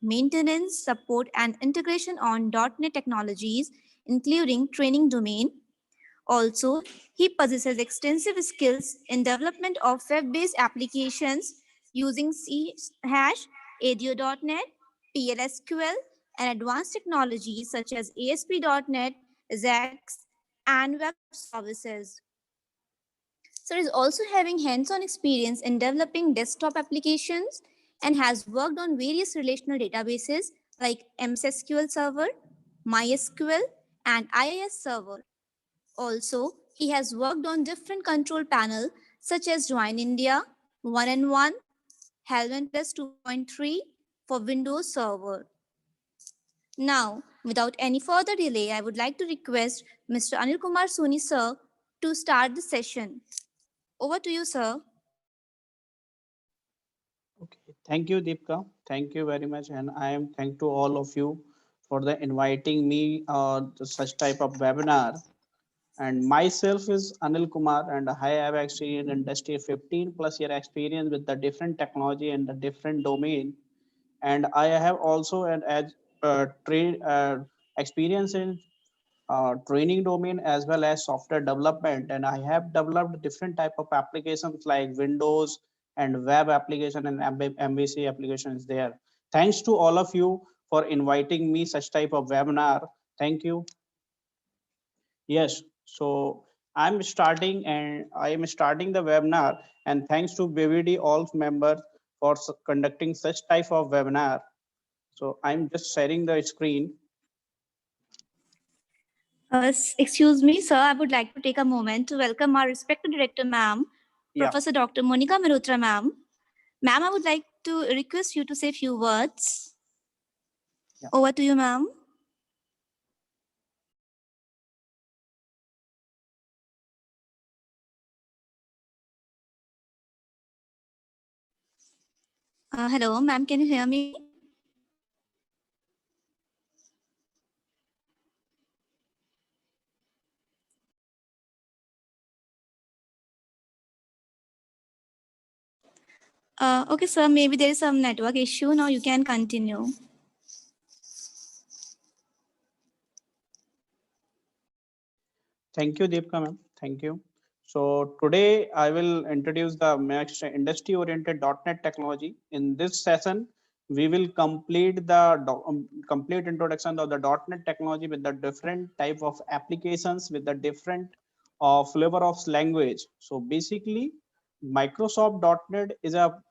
maintenance, support, and integration on .NET technologies, including training domain. Also, he possesses extensive skills in development of web-based applications using C hash, ADO.NET, PLSQL, and advanced technologies such as ASP.NET, ZAX, and web services. So is also having hands-on experience in developing desktop applications and has worked on various relational databases like MS SQL Server, MySQL, and IIS Server. Also, he has worked on different control panel such as Join India, 1N1, Helven Plus 2.3 for Windows Server. Now, without any further delay, I would like to request Mr. Anil Kumar Soni sir to start the session. Over to you, sir. Okay, thank you, Deepka. Thank you very much, and I am thank to all of you for the inviting me to such type of webinar. And myself is Anil Kumar, and I have actually in industry 15 plus year experience with the different technology and the different domain. And I have also an train experience in training domain as well as software development, and I have developed different type of applications like Windows and web application and MVC applications there. Thanks to all of you for inviting me such type of webinar. Thank you. Yes, so I am starting the webinar, and thanks to BVD all members for conducting such type of webinar. So I'm just sharing the screen. Excuse me, sir. I would like to take a moment to welcome our respected director, ma'am, Yeah. Professor Dr. Monica Mehrotra, ma'am. Ma'am, I would like to request you to say a few words. Yeah. Over to you, ma'am. Hello, ma'am. Can you hear me? Okay, sir. Maybe there is some network issue. Now you can continue. Thank you, Deepka ma'am. Thank you. So today I will introduce the next industry-oriented .NET technology. In this session, we will complete the complete introduction of the .NET technology with the different type of applications with the different flavor of language. So basically, Microsoft .NET is a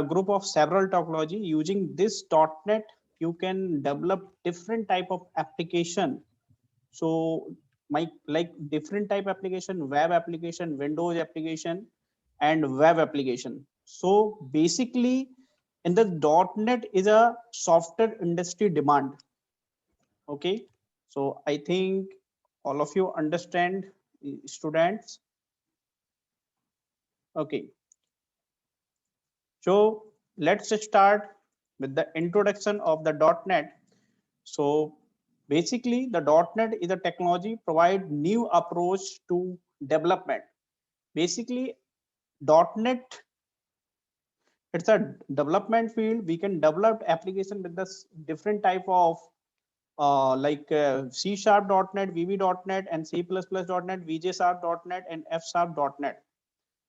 group of several technology. Using this .NET, you can develop different type of application. So like different type application, web application, Windows application, and web application. So basically in the .NET is a software industry demand. Okay, so I think all of you understand, students. Okay, so let's start with the introduction of the .NET. So basically the .NET is a technology provide new approach to development. Basically .NET, it's a development field. We can develop application with this different type of like C#, .NET, VB.NET, and C++.NET, VJSharp.NET, and F#.NET.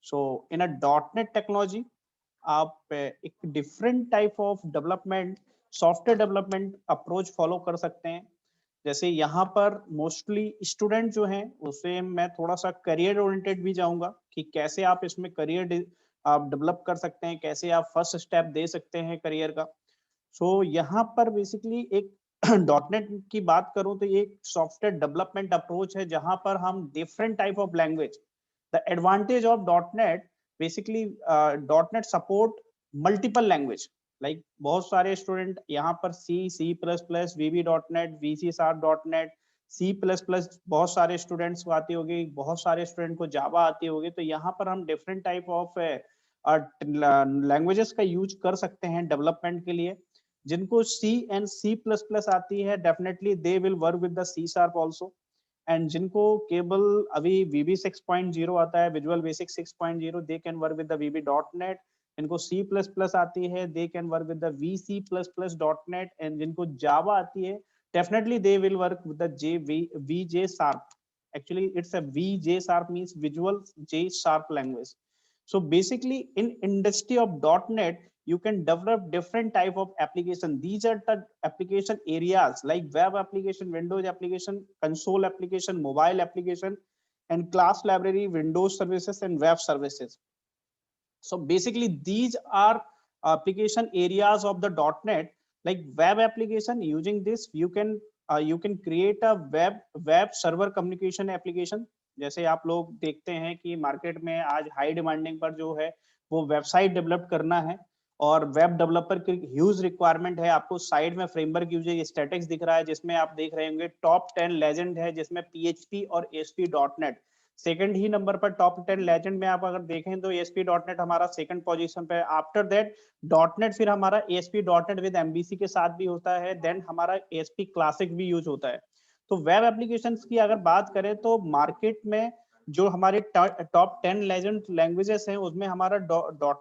So in a .NET technology, आप एक different type of development, software development approach follow कर सकते हैं. जैसे यहाँ पर mostly student जो हैं उसे मैं थोड़ा सा करियर ओरिएंटेड भी जाऊंगा कि कैसे आप इसमें करियर आप डेवलप कर सकते हैं, कैसे आप फर्स्ट स्टेप दे सकते हैं करियर का. सो यहाँ पर बेसिकली एक .NET की बात करूं तो ये एक सॉफ्टवेयर डेवलपमेंट अप्रोच है जहां पर हम different type of language. The advantage of .NET basically .NET support multiple language. Like बहुत सारे स्टूडेंट यहाँ पर C++, VB.NET, VC#.NET, C++, बहुत सारे स्टूडेंट्स को आती होगी, बहुत सारे स्टूडेंट को जावा आती होगी. तो यहाँ पर हम डिफरेंट टाइप ऑफ लैंग्वेजेस का यूज कर सकते हैं डेवलपमेंट के लिए. जिनको C and C++ आती है definitely they will work with the C# also. And जिनको केवल अभी VB 6.0 आता है, visual basic 6.0, they can work with the VB.NET, इनको C++ आती है, they can work with the VC++.NET, and जिनको Java आती है, definitely they will work with the VJ Sharp. Actually, it's a VJ Sharp means Visual J Sharp language. So basically, in industry of .NET, you can develop different type of application. These are the application areas like web application, Windows application, console application, mobile application, and class library, Windows services, and web services. So basically, these are application areas of the .NET. Like web application, using this you can create a web server communication application. जैसे आप लोग देखते हैं कि market में आज high demanding पर जो है वो वेबसाइट डेवलप करना है, और वेब डेवलपर की ह्यूज रिक्वायरमेंट है। आपको साइड में फ्रेमवर्क यूजर स्टैटिक्स दिख रहा है, जिसमें आप देख रहे होंगे टॉप 10 लेजेंड है, जिसमें PHP और ASP.NET सेकंड ही नंबर पर। टॉप 10 लेजेंड में आप अगर देखें तो ASP.NET हमारा सेकंड पोजीशन पे है। आफ्टर दैट .NET फिर हमारा ASP.NET विद MVC के साथ भी होता है, देन हमारा ASP क्लासिक भी यूज होता है। तो वेब एप्लीकेशंस की अगर बात करें तो मार्केट में जो हमारे टॉप 10 लेजेंड लैंग्वेजेस हैं उसमें हमारा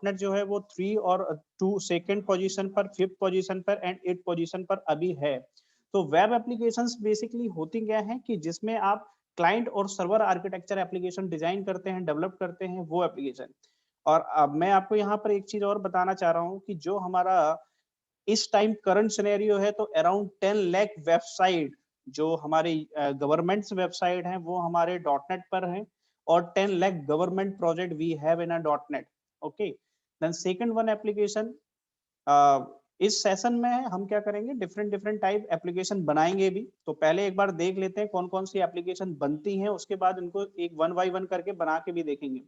.NET जो है वो 3 और 2 सेकंड पोजीशन पर, 5th पोजीशन पर एंड 8th पोजीशन पर अभी है। तो वेब एप्लीकेशंस बेसिकली होती क्या है कि जिसमें आप क्लाइंट और सर्वर आर्किटेक्चर एप्लीकेशन डिजाइन करते हैं, डेवलप करते हैं, वो एप्लीकेशन। और अब मैं आपको यहाँ पर एक चीज और बताना चाह रहा हूँ कि जो हमारा इस टाइम करंट सिनेरियो है, तो अराउंड 10 लाख वेबसाइट जो हमारे गवर्नमेंट्स वेबसाइट हैं वो हमारे .NET पर हैं, और 10 lakh government project we have in a .NET। Okay, then second one application, इस सेशन में हम क्या करेंगे, डिफरेंट डिफरेंट टाइप एप्लीकेशन बनाएंगे भी। तो पहले एक बार देख लेते हैं कौन कौन सी एप्लीकेशन बनती हैं, उसके बाद इनको एक वन बाय वन करके बना के भी देखेंगे।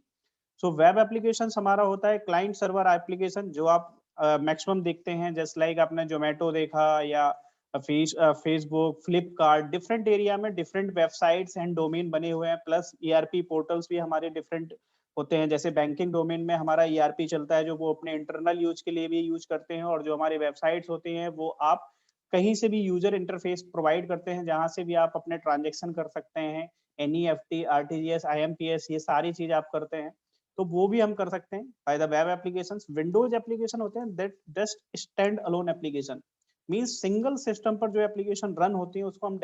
सो वेब एप्लीकेशन हमारा होता है क्लाइंट सर्वर एप्लीकेशन, जो आप मैक्सिमम देखते हैं, जस्ट लाइक आपने जोमेटो देखा या फेसबुक, फ्लिपकार्ट, डिफरेंट एरिया में डिफरेंट वेबसाइट्स एंड डोमेन बने हुए हैं, प्लस ERP पोर्टल्स भी हमारे डिफरेंट होते हैं। जैसे बैंकिंग डोमेन में हमारा ERP चलता है, जो वो अपने इंटरनल यूज के लिए भी यूज करते हैं, और जो हमारे वेबसाइट्स होती हैं वो आप कहीं से भी यूजर इंटरफेस प्रोवाइड करते हैं, जहां से भी आप अपने ट्रांजेक्शन कर सकते हैं। NEFT, RTGS, IMPS, ये सारी चीज आप करते हैं, तो वो भी हम कर सकते हैं by the web applications. Windows application होते हैं that just stand alone application, means single system पर जो एप्लीकेशन रन होती है उसको हम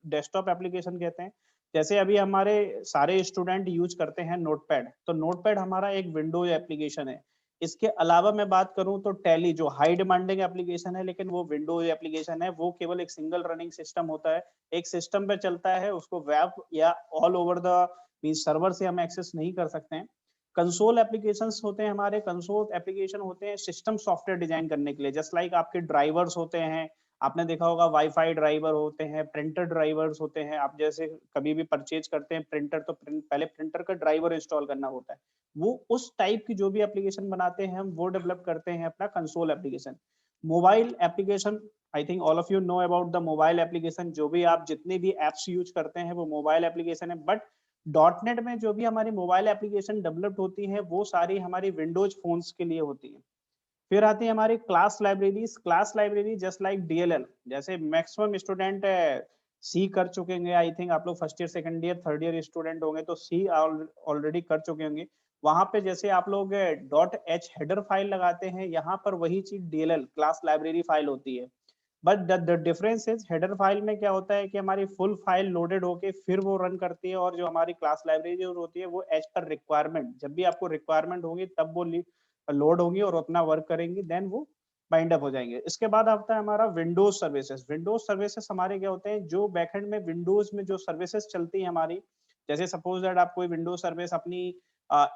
डेस्कटॉप एप्लीकेशन कहते हैं। जैसे अभी हमारे सारे स्टूडेंट यूज करते हैं नोटपैड, तो नोटपैड हमारा एक विंडोज एप्लीकेशन है। इसके अलावा मैं बात करूं तो टैली जो हाई डिमांडिंग एप्लीकेशन है, लेकिन वो विंडोज एप्लीकेशन है, वो केवल एक सिंगल रनिंग सिस्टम होता है, एक सिस्टम पे चलता है, उसको वेब या all over the means server से हम एक्सेस नहीं कर सकते हैं। कंसोल एप्लीकेशंस होते हैं हमारे, कंसोल एप्लीकेशन होते हैं सिस्टम सॉफ्टवेयर डिजाइन करने के लिए, जस्ट लाइक आपके ड्राइवर्स होते हैं, आपने देखा होगा वाईफाई ड्राइवर होते हैं, प्रिंटर ड्राइवर्स होते हैं। आप जैसे कभी भी परचेज करते हैं प्रिंटर, तो पहले प्रिंटर का ड्राइवर इंस्टॉल करना होता है। वो उस टाइप की जो भी एप्लीकेशन बनाते हैं हम, वो डेवलप करते हैं अपना console application. Mobile application, I think all of you know about the mobile application. जो भी आप जितने भी एप्स यूज करते हैं वो मोबाइल एप्लीकेशन है, बट .NET में जो भी हमारी मोबाइल एप्लीकेशन डेवलप्ड होती है वो सारी हमारी विंडोज फोन्स के लिए होती है। फिर आती है हमारी class libraries. Class library just like DLL, जैसे मैक्सिमम स्टूडेंट सी कर चुके होंगे, आई थिंक आप लोग first year, second year, third year student होंगे तो सी ऑलरेडी कर चुके होंगे। वहां पे जैसे आप लोग .h हेडर फाइल लगाते हैं, यहाँ पर वही चीज DLL क्लास लाइब्रेरी फाइल होती है। But the difference is header file में क्या होता है कि हमारी फुल फाइल लोडेड होके फिर वो रन करती है, और जो हमारी क्लास लाइब्रेरी जो होती है वो एज पर रिक्वायरमेंट, जब भी आपको रिक्वायरमेंट होगी तब वो लोड होंगी और उतना वर्क करेंगी, देन वो बाइंड अप हो जाएंगे। इसके बाद आता है हमारा विंडोज सर्विसेज। विंडोज सर्विसेज हमारे क्या होते हैं, जो बैकएंड में विंडोज में जो सर्विसेज चलती है हमारी, जैसे सपोज दैट आप कोई विंडोज सर्विस अपनी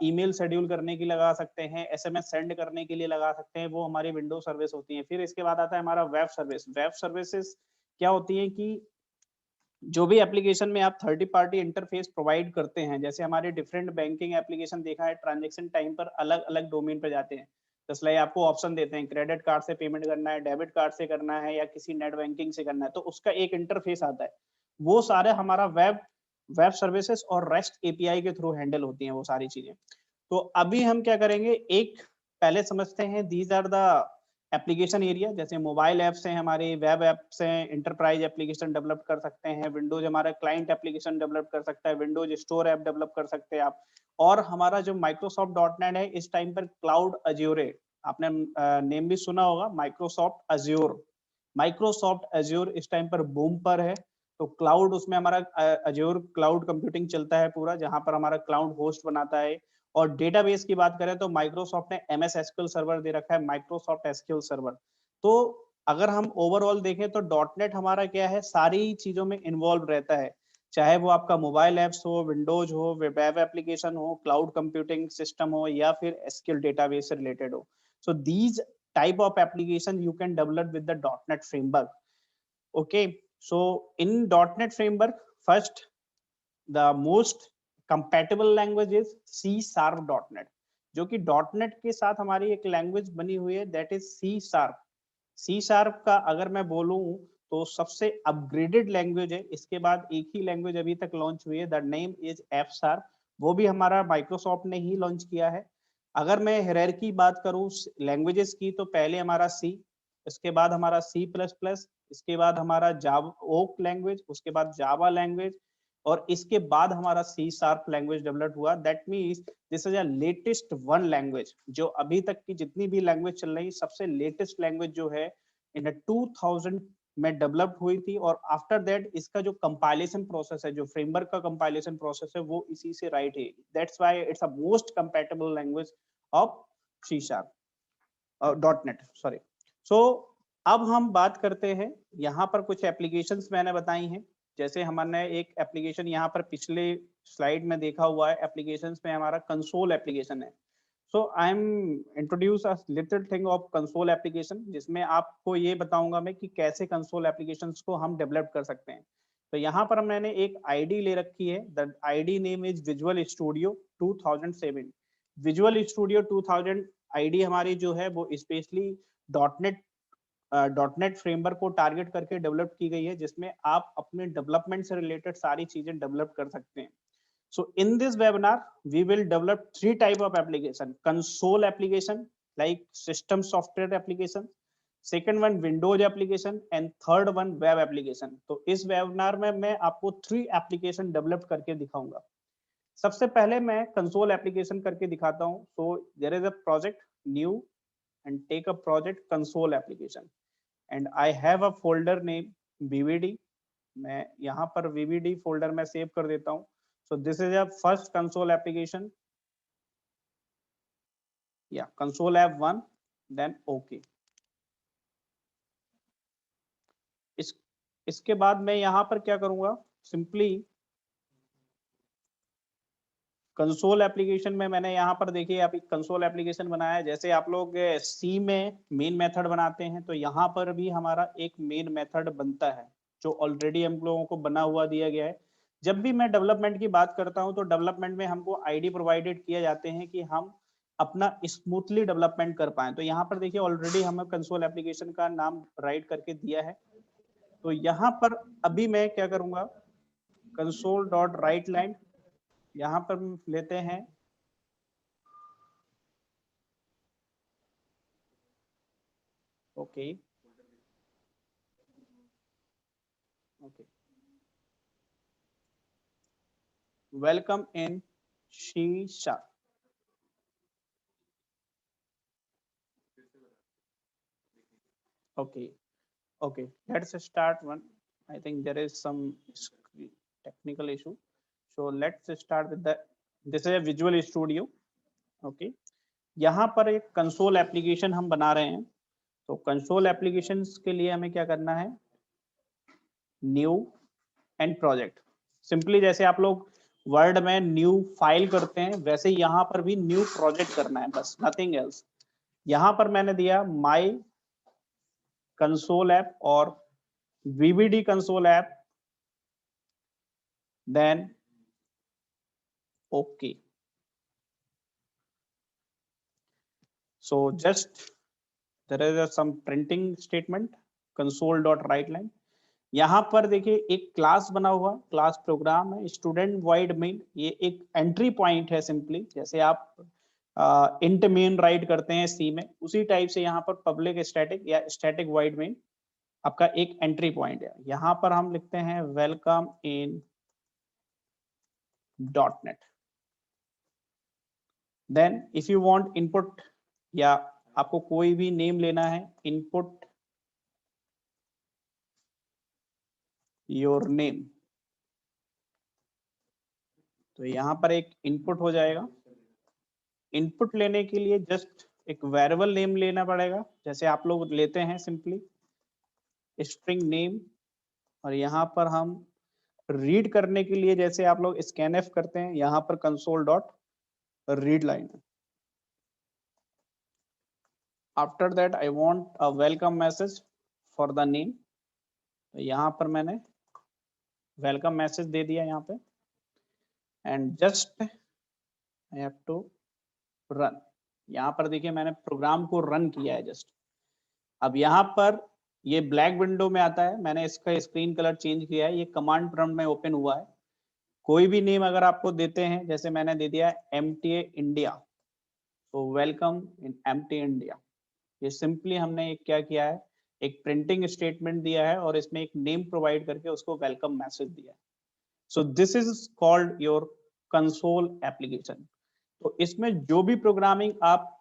ईमेल शेड्यूल करने की लगा सकते हैं, SMS सेंड करने के लिए लगा सकते हैं, वो हमारी विंडोज सर्विस होती है। फिर इसके बाद आता है हमारा वेब सर्विस। वेब सर्विसेज क्या होती है कि जो भी एप्लीकेशन में आप थर्ड पार्टी इंटरफेस प्रोवाइड करते हैं, जैसे हमारे डिफरेंट बैंकिंग एप्लीकेशन देखा है, ट्रांजेक्शन टाइम पर अलग अलग डोमेन पर जाते हैं। जस्ट लाइक आपको ऑप्शन देते हैं क्रेडिट कार्ड से पेमेंट करना है, डेबिट कार्ड से करना है, या किसी नेट बैंकिंग से करना है, तो उसका एक इंटरफेस आता है। वो सारे हमारा वेब वेब सर्विसेज और रेस्ट API के थ्रू हैंडल होती हैं वो सारी चीजें। तो अभी हम क्या करेंगे, एक पहले समझते हैं these are the application area. जैसे मोबाइल ऐप्स हैं हमारे, वेब ऐप्स हैं, इंटरप्राइज एप्लीकेशन डेवलप कर सकते हैं, विंडोज हमारा क्लाइंट एप्लीकेशन डेवलप कर सकता है, विंडोज स्टोर ऐप डेवलप कर सकते हैं आप। और हमारा जो माइक्रोसॉफ्ट .NET है इस टाइम पर क्लाउड अज्योर आपने नेम भी सुना होगा, माइक्रोसॉफ्ट अज्योर। माइक्रोसॉफ्ट अज्योर इस टाइम पर बूम पर है। तो क्लाउड, उसमें हमारा अज्योर क्लाउड कंप्यूटिंग चलता है पूरा, जहां पर हमारा क्लाउड होस्ट बनाता है। और डेटाबेस की बात करें तो माइक्रोसॉफ्ट ने MS SQL सर्वर दे रखा है, माइक्रोसॉफ्ट SQL सर्वर। तो अगर हम ओवरऑल देखें तो डॉटनेट हमारा क्या है, सारी चीजों में इन्वॉल्व रहता है, चाहे वो आपका मोबाइल एप्स हो, विंडोज हो, वेब एप्लीकेशन हो, क्लाउड कंप्यूटिंग सिस्टम हो, या फिर SQL डेटाबेस से रिलेटेड हो। So these type of application you can develop with the .NET framework. Okay, so in .NET framework, first the most compatible language is C#.NET, जो कि .NET के साथ हमारी एक लैंग्वेज बनी हुई है, that is C#. C# का अगर मैं बोलूं तो सबसे अपग्रेडेड लैंग्वेज है। इसके बाद एक ही लैंग्वेज अभी तक लॉन्च हुई है, द नेम इज F#, वो भी हमारा माइक्रोसॉफ्ट ने ही लॉन्च किया है। अगर मैं हायरार्की बात करूं लैंग्वेजेस की, तो पहले हमारा C, इसके बाद हमारा C++, इसके बाद हमारा जावा ओक लैंग्वेज, उसके बाद जावा लैंग्वेज, और इसके बाद हमारा C# लैंग्वेज डेवलप हुआ। That means this is a latest one language, जो अभी तक की जितनी भी लैंग्वेज चल रही, सबसे लेटेस्ट लैंग्वेज जो है इन 2000 में डेवलप हुई थी। और आफ्टर दैट इसका जो कंपाइलेशन प्रोसेस है, जो फ्रेमवर्क का कंपाइलेशन प्रोसेस है, वो इसी से राइट है। That's why it's a most compatible language of C# .NET, sorry. So अब हम बात करते हैं, यहाँ पर कुछ एप्लीकेशंस मैंने बताई हैं। जैसे हमने एक एप्लीकेशन यहाँ पर पिछले स्लाइड में देखा हुआ है, एप्लीकेशंस में हमारा कंसोल एप्लीकेशन है। So I am introduce a little thing of console application, जिसमें आपको ये बताऊंगा मैं कि कैसे कंसोल एप्लीकेशंस को हम डेवलप कर सकते हैं। तो यहाँ पर मैंने एक आईडी ले रखी है, the ID name is visual studio 2007। Visual studio 2000 ID हमारी जो है वो स्पेशली डॉटनेट फ्रेमवर्क को टारगेट करके डेवलप की गई है, जिसमें आप अपने डेवलपमेंट से रिलेटेड सारी चीजें डेवलप कर सकते हैं। So in this webinar, we will develop 3 type of application: console application, like system software application; second one Windows application; and third one web application. तो इस webinar में मैं आपको 3 application develop करके दिखाऊंगा। सबसे पहले मैं console application करके दिखाता हूँ। So there is a project new and take a project console application, and I have a folder name VVD. मैं यहाँ पर VVD folder में सेव कर देता हूँ। So this is a first console application. Yeah, console app 1, then OK. इसके बाद मैं यहाँ पर क्या करूँगा, सिंपली कंसोल एप्लीकेशन में मैंने यहाँ पर देखिए आप एक कंसोल एप्लीकेशन बनाया है। जैसे आप लोग सी में मेन मेथड बनाते हैं, तो यहाँ पर भी हमारा एक मेन मेथड बनता है, जो ऑलरेडी हम लोगों को बना हुआ दिया गया है। जब भी मैं डेवलपमेंट की बात करता हूँ, तो डेवलपमेंट में हमको आईडी प्रोवाइडेड किए जाते हैं कि हम अपना स्मूथली डेवलपमेंट कर पाए। तो यहाँ पर देखिए ऑलरेडी हमें कंसोल एप्लीकेशन का नाम राइट करके दिया है। तो यहाँ पर अभी मैं क्या करूँगा, कंसोल डॉट राइट लाइन यहाँ पर लेते हैं। Okay okay, welcome in C#. Okay, okay, let's start one. I think there is some technical issue, so let's start with the, this is a Visual Studio. Okay, यहाँ पर एक console application हम बना रहे हैं। तो कंसोल एप्लीकेशंस के लिए हमें क्या करना है, न्यू एंड प्रोजेक्ट। सिंपली जैसे आप लोग वर्ड में न्यू फाइल करते हैं, वैसे यहाँ पर भी न्यू प्रोजेक्ट करना है, बस नथिंग एल्स। यहाँ पर मैंने दिया माई कंसोल ऐप और VBD console app, then okay. So just there is some printing statement console dot write line. यहाँ पर देखिए एक क्लास बना हुआ, क्लास प्रोग्राम है स्टूडेंट वाइड मेन। ये एक एंट्री पॉइंट है, सिंपली जैसे आप इंट मेन राइट करते हैं सी में, उसी टाइप से यहाँ पर पब्लिक स्टैटिक या स्टैटिक वाइड मेन आपका एक एंट्री पॉइंट है। यहाँ पर हम लिखते हैं welcome in .NET. Then if you want input या आपको कोई भी नेम लेना है, इनपुट योर नेम, तो यहाँ पर एक इनपुट हो जाएगा। इनपुट लेने के लिए जस्ट एक वेरिएबल नेम लेना पड़ेगा, जैसे आप लोग लेते हैं सिंपली स्ट्रिंग नेम, और यहाँ पर हम रीड करने के लिए जैसे आप लोग स्कैनएफ करते हैं, यहाँ पर console dot read line. After that I want a welcome message for the name, तो यहाँ पर मैंने वेलकम मैसेज दे दिया यहाँ पे, and just I have to run. यहाँ पर देखिए मैंने प्रोग्राम को रन किया है जस्ट। अब यहाँ पर ये ब्लैक विंडो में आता है, मैंने इसका स्क्रीन कलर चेंज किया है, ये कमांड प्रॉम्प्ट में ओपन हुआ है। कोई भी नेम अगर आपको देते हैं, जैसे मैंने दे दिया MTA इंडिया, तो वेलकम इन MTA इंडिया। ये सिंपली हमने एक क्या किया है, एक प्रिंटिंग स्टेटमेंट दिया है और इसमें एक नेम प्रोवाइड करके उसको वेलकम मैसेज दिया है। So this is called your console application. तो इसमें जो भी प्रोग्रामिंग आप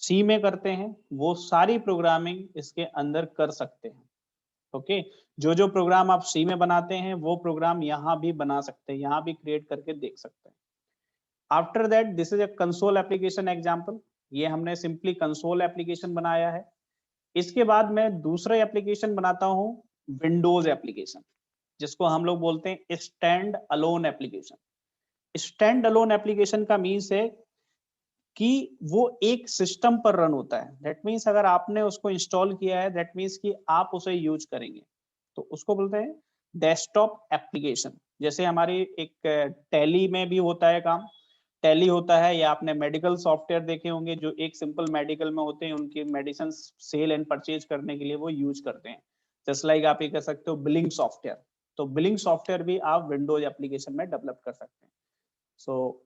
सी में करते हैं वो सारी प्रोग्रामिंग इसके अंदर कर सकते हैं। ओके, जो प्रोग्राम आप सी में बनाते हैं वो प्रोग्राम यहाँ भी बना सकते हैं, यहाँ भी क्रिएट करके देख सकते हैं। After that this is a console application example, ये हमने सिंपली कंसोल एप्लीकेशन बनाया है। इसके बाद मैं दूसरा एप्लीकेशन बनाता हूँ विंडोज एप्लीकेशन, जिसको हम लोग बोलते हैं stand alone application. Stand alone application का मीन्स है कि वो एक सिस्टम पर रन होता है। दैट मीन्स अगर आपने उसको इंस्टॉल किया है, दैट मीन्स कि आप उसे यूज करेंगे, तो उसको बोलते हैं डेस्कटॉप एप्लीकेशन। जैसे हमारी एक टैली में भी होता है काम, टैली होता है, या आपने मेडिकल सॉफ्टवेयर देखे होंगे जो एक सिंपल मेडिकल में होते हैं, उनकी मेडिसिन सेल एंड परचेज करने के लिए वो यूज करते हैं। जस्ट लाइक आप ये कह सकते हो बिलिंग सॉफ्टवेयर, तो बिलिंग सॉफ्टवेयर भी आप विंडोज एप्लीकेशन में डेवलप कर सकते हैं। सो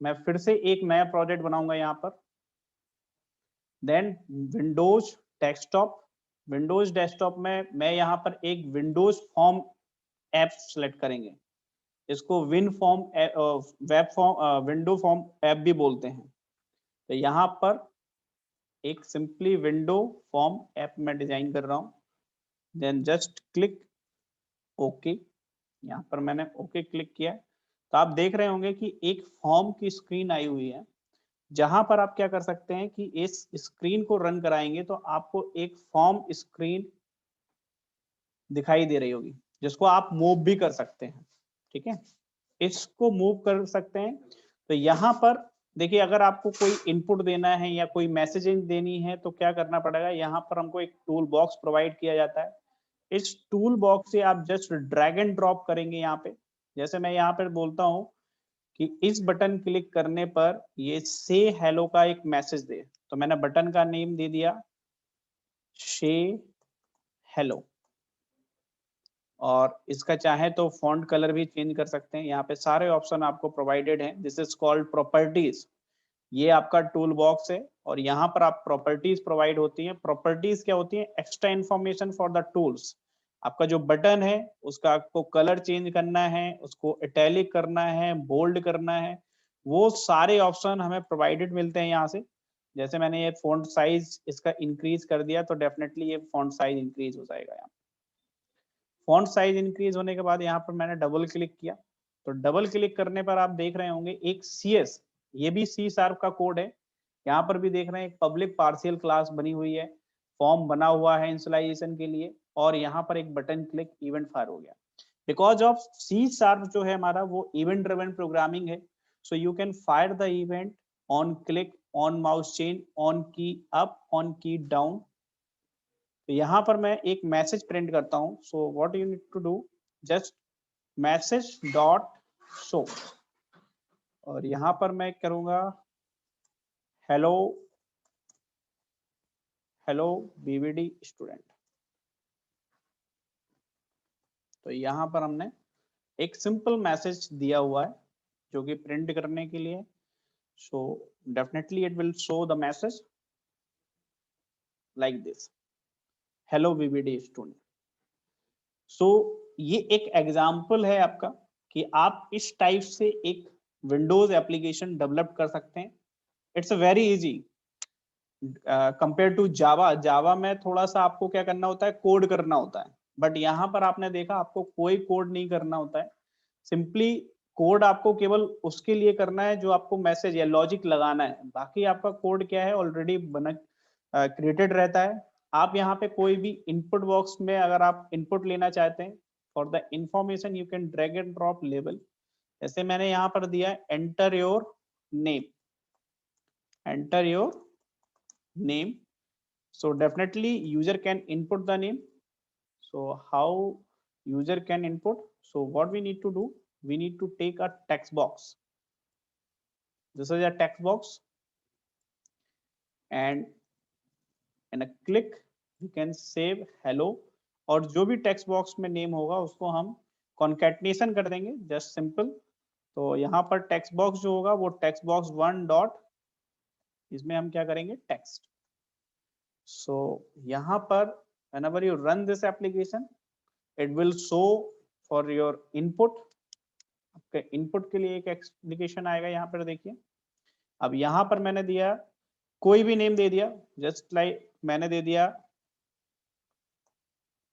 मैं फिर से एक नया प्रोजेक्ट बनाऊंगा यहाँ पर, then Windows desktop. Windows desktop में मैं यहाँ पर एक विंडोज फॉर्म ऐप सेलेक्ट करेंगे, इसको win form web form window form app भी बोलते हैं। तो यहाँ पर एक सिंपली विंडो फॉर्म ऐप में डिजाइन कर रहा हूँ, देन जस्ट क्लिक ओके। यहाँ पर मैंने ओके क्लिक किया, तो आप देख रहे होंगे कि एक फॉर्म की स्क्रीन आई हुई है, जहां पर आप क्या कर सकते हैं कि इस स्क्रीन को रन कराएंगे तो आपको एक फॉर्म स्क्रीन दिखाई दे रही होगी, जिसको आप मूव भी कर सकते हैं। ठीक है, इसको मूव कर सकते हैं। तो यहाँ पर देखिए, अगर आपको कोई इनपुट देना है या कोई मैसेजिंग देनी है तो क्या करना पड़ेगा, यहाँ पर हमको एक टूल बॉक्स प्रोवाइड किया जाता है। इस टूल बॉक्स से आप जस्ट ड्रैग एंड ड्रॉप करेंगे यहाँ पे। जैसे मैं यहाँ पर बोलता हूँ कि इस बटन क्लिक करने पर ये से हेलो का एक मैसेज दे, तो मैंने बटन का नेम दे दिया से हेलो, और इसका चाहे तो फॉन्ट कलर भी चेंज कर सकते हैं। यहाँ पे सारे ऑप्शन आपको प्रोवाइडेड हैं। This is called properties. ये आपका टूल बॉक्स है और यहाँ पर आप प्रॉपर्टीज प्रोवाइड होती हैं। प्रॉपर्टीज क्या होती है, extra information for the tools. आपका जो बटन है उसका आपको कलर चेंज करना है, उसको इटैलिक करना है, बोल्ड करना है, वो सारे ऑप्शन हमें प्रोवाइडेड मिलते हैं यहाँ से। जैसे मैंने ये फॉन्ट साइज इसका इंक्रीज कर दिया तो डेफिनेटली ये फॉन्ट साइज इंक्रीज हो जाएगा। यहाँ फॉन्ट साइज इंक्रीज होने के बाद यहाँ पर मैंने डबल क्लिक किया, तो डबल क्लिक करने पर आप देख रहे होंगे एक CS, ये भी C# का कोड है। यहाँ पर भी देख रहे हैं एक पब्लिक पार्शियल क्लास बनी हुई है, फॉर्म बना हुआ है इंस्टॉलेशन के लिए, और यहाँ पर एक बटन क्लिक इवेंट फायर हो गया। बिकॉज ऑफ C# जो है हमारा वो इवेंट ड्रिवन प्रोग्रामिंग है, so you can fire the event on click, on mouse chain, on key up, on key down. तो यहाँ पर मैं एक मैसेज प्रिंट करता हूँ। So what you need to do, just message dot show, और यहाँ पर मैं करूँगा हेलो हेलो BBD स्टूडेंट। तो यहाँ पर हमने एक सिंपल मैसेज दिया हुआ है जो कि प्रिंट करने के लिए। So definitely it will show the message like this, hello BBD student. सो ये एक एग्जाम्पल है आपका कि आप इस टाइप से एक विंडोज एप्लीकेशन डेवलप कर सकते हैं। It's very easy. Compare to Java, Java में थोड़ा सा आपको क्या करना होता है, कोड करना होता है, बट यहाँ पर आपने देखा आपको कोई कोड नहीं करना होता है। सिंपली कोड आपको केवल उसके लिए करना है जो आपको मैसेज या लॉजिक लगाना है, बाकी आपका कोड क्या है ऑलरेडी बना क्रिएटेड रहता है। आप यहाँ पे कोई भी इनपुट बॉक्स में अगर आप इनपुट लेना चाहते हैं, for the information you can drag and drop label. जैसे मैंने यहाँ पर दिया enter your name, enter your name, so definitely user can input the name. So how user can input? So what we need to do, we need to take a text box. This is a text box, and in a click we can save hello, और जो भी text box में name होगा उसको हम concatenation कर देंगे, just simple. तो यहाँ पर टेक्स्ट बॉक्स जो होगा वो टेक्स्ट बॉक्स 1 डॉट, इसमें हम क्या करेंगे, टेक्स्ट। So यहाँ पर whenever you run this application, it will show for your input। आपके इनपुट के लिए एक एप्लीकेशन आएगा, यहाँ पर देखिए। अब यहाँ पर मैंने दिया कोई भी नेम दे दिया, जस्ट लाइक मैंने दे दिया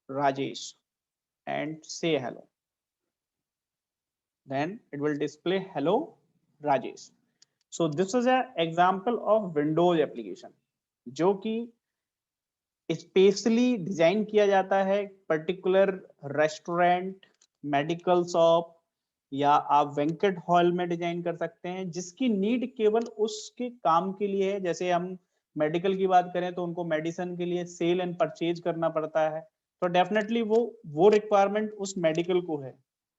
Rajesh and say hello, then it will display hello Rajesh। So this is an example of Windows application जो कि स्पेशली डिजाइन किया जाता है पर्टिकुलर रेस्टोरेंट, मेडिकल शॉप, या आप वेंकट हॉल में डिजाइन कर सकते हैं, जिसकी नीड केवल उसके काम के लिए है। जैसे हम मेडिकल की बात करें तो उनको मेडिसिन के लिए सेल एंड परचेज करना पड़ता है, तो डेफिनेटली वो रिक्वायरमेंट उस मेडिकल को है,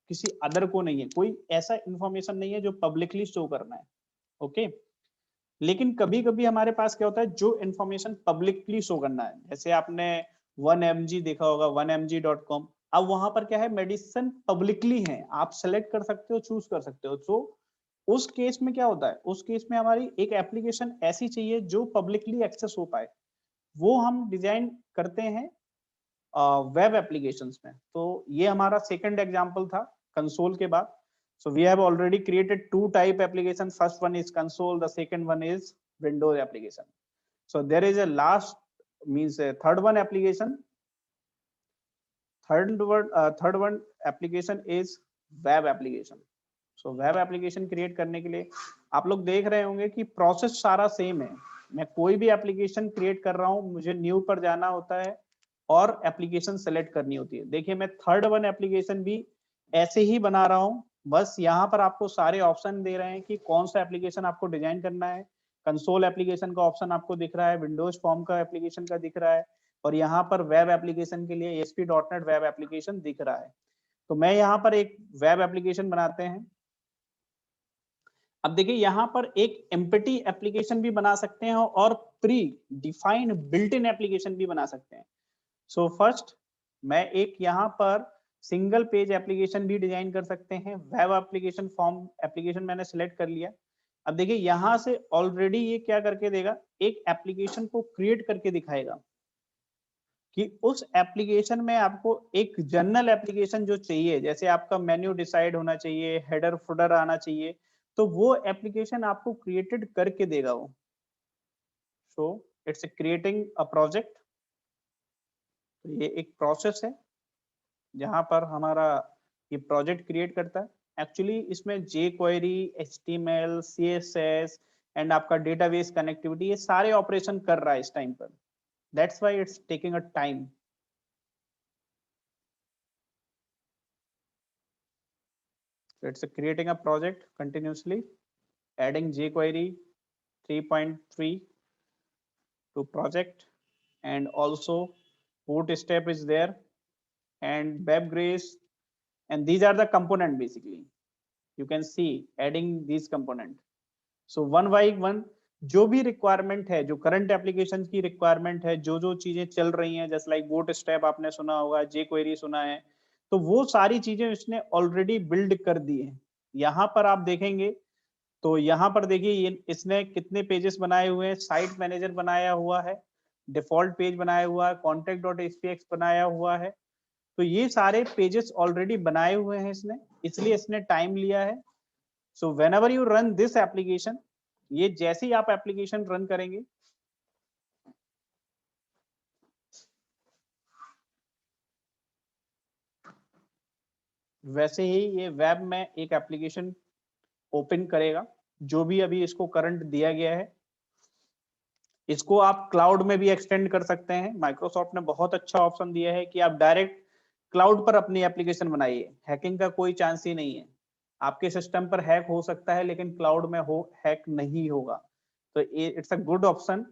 किसी अदर को नहीं है। कोई ऐसा इंफॉर्मेशन नहीं है जो पब्लिकली शो करना है, ओके। लेकिन कभी कभी हमारे पास क्या होता है, जो इन्फॉर्मेशन पब्लिकली शो करना है, जैसे आपने 1mg देखा होगा, 1mg.com। अब वहां पर क्या है, मेडिसिन पब्लिकली है, आप सेलेक्ट कर सकते हो, चूज कर सकते हो। तो उस केस में क्या होता है, उस केस में हमारी एक एप्लीकेशन ऐसी चाहिए जो पब्लिकली एक्सेस हो पाए, वो हम डिजाइन करते हैं वेब एप्लीकेशंस में। तो ये हमारा सेकंड एग्जांपल था कंसोल के बाद। So we have already created two type applications. First one is console, the second one is Windows application. So there is a last, means a third one application. Third one application is web application. So web application create करने के लिए आप लोग देख रहे होंगे कि process सारा सेम है। मैं कोई भी एप्लीकेशन क्रिएट कर रहा हूँ, मुझे न्यू पर जाना होता है और एप्लीकेशन सेलेक्ट करनी होती है। देखिए मैं थर्ड वन एप्लीकेशन भी ऐसे ही बना रहा हूँ, बस यहाँ पर आपको सारे ऑप्शन दे रहे हैं कि कौन सा एप्लीकेशन आपको डिजाइन करना है। कंसोल एप्लीकेशन का ऑप्शन आपको दिख रहा है, विंडोज फॉर्म का एप्लीकेशन का दिख रहा है, और यहाँ पर वेब एप्लीकेशन के लिए ASP.NET वेब एप्लीकेशन दिख रहा है। तो मैं यहाँ पर एक वेब एप्लीकेशन बनाते हैं। अब देखिए यहाँ पर एक एम्प्टी एप्लीकेशन भी बना सकते हैं और pre defined built in application भी बना सकते हैं। सो फर्स्ट मैं एक यहाँ पर सिंगल पेज एप्लीकेशन भी डिजाइन कर सकते हैं। वेब एप्लीकेशन फॉर्म एप्लीकेशन मैंने सेलेक्ट कर लिया। अब देखिए यहाँ से ऑलरेडी ये क्या करके देगा, एक एप्लीकेशन को क्रिएट करके दिखाएगा कि उस एप्लीकेशन में आपको एक जनरल एप्लीकेशन जो चाहिए, जैसे आपका मेन्यू डिसाइड होना चाहिए, हेडर फुटर आना चाहिए, तो वो एप्लीकेशन आपको क्रिएटेड करके देगा वो। So it's creating a project. तो ये एक प्रोसेस है जहां पर हमारा ये प्रोजेक्ट क्रिएट करता है। एक्चुअली इसमें jQuery, HTML, CSS एंड आपका डेटाबेस कनेक्टिविटी, ये सारे ऑपरेशन कर रहा है इस टाइम पर। That's why it's taking a time. It's creating a project continuously, adding jQuery 3.3 to project, and also Bootstrap is there, and WebGrace, and these are the component basically. You can see adding these component. So one by one जो भी requirement है, जो current application की requirement है, जो जो चीजें चल रही हैं, जैसे लाइक बूटस्ट्रैप आपने सुना होगा, jQuery सुना है, तो वो सारी चीजें इसने ऑलरेडी बिल्ड कर दी है। यहाँ पर आप देखेंगे तो यहाँ पर देखिए इसने कितने पेजेस बनाए हुए हैं। साइट मैनेजर बनाया हुआ है, डिफॉल्ट पेज बनाया हुआ है, contact.spx बनाया हुआ है। तो ये सारे पेजेस ऑलरेडी बनाए हुए हैं इसने, इसलिए इसने टाइम लिया है। So whenever you run this application, ये जैसे ही आप एप्लीकेशन रन करेंगे वैसे ही ये वेब में एक एप्लीकेशन ओपन करेगा, जो भी अभी इसको करंट दिया गया है। इसको आप क्लाउड में भी एक्सटेंड कर सकते हैं। माइक्रोसॉफ्ट ने बहुत अच्छा ऑप्शन दिया है कि आप डायरेक्ट क्लाउड पर अपनी एप्लीकेशन बनाइए, हैकिंग का कोई चांस ही नहीं है। आपके सिस्टम पर हैक हो सकता है लेकिन क्लाउड में हो हैक नहीं होगा। तो it's a good option,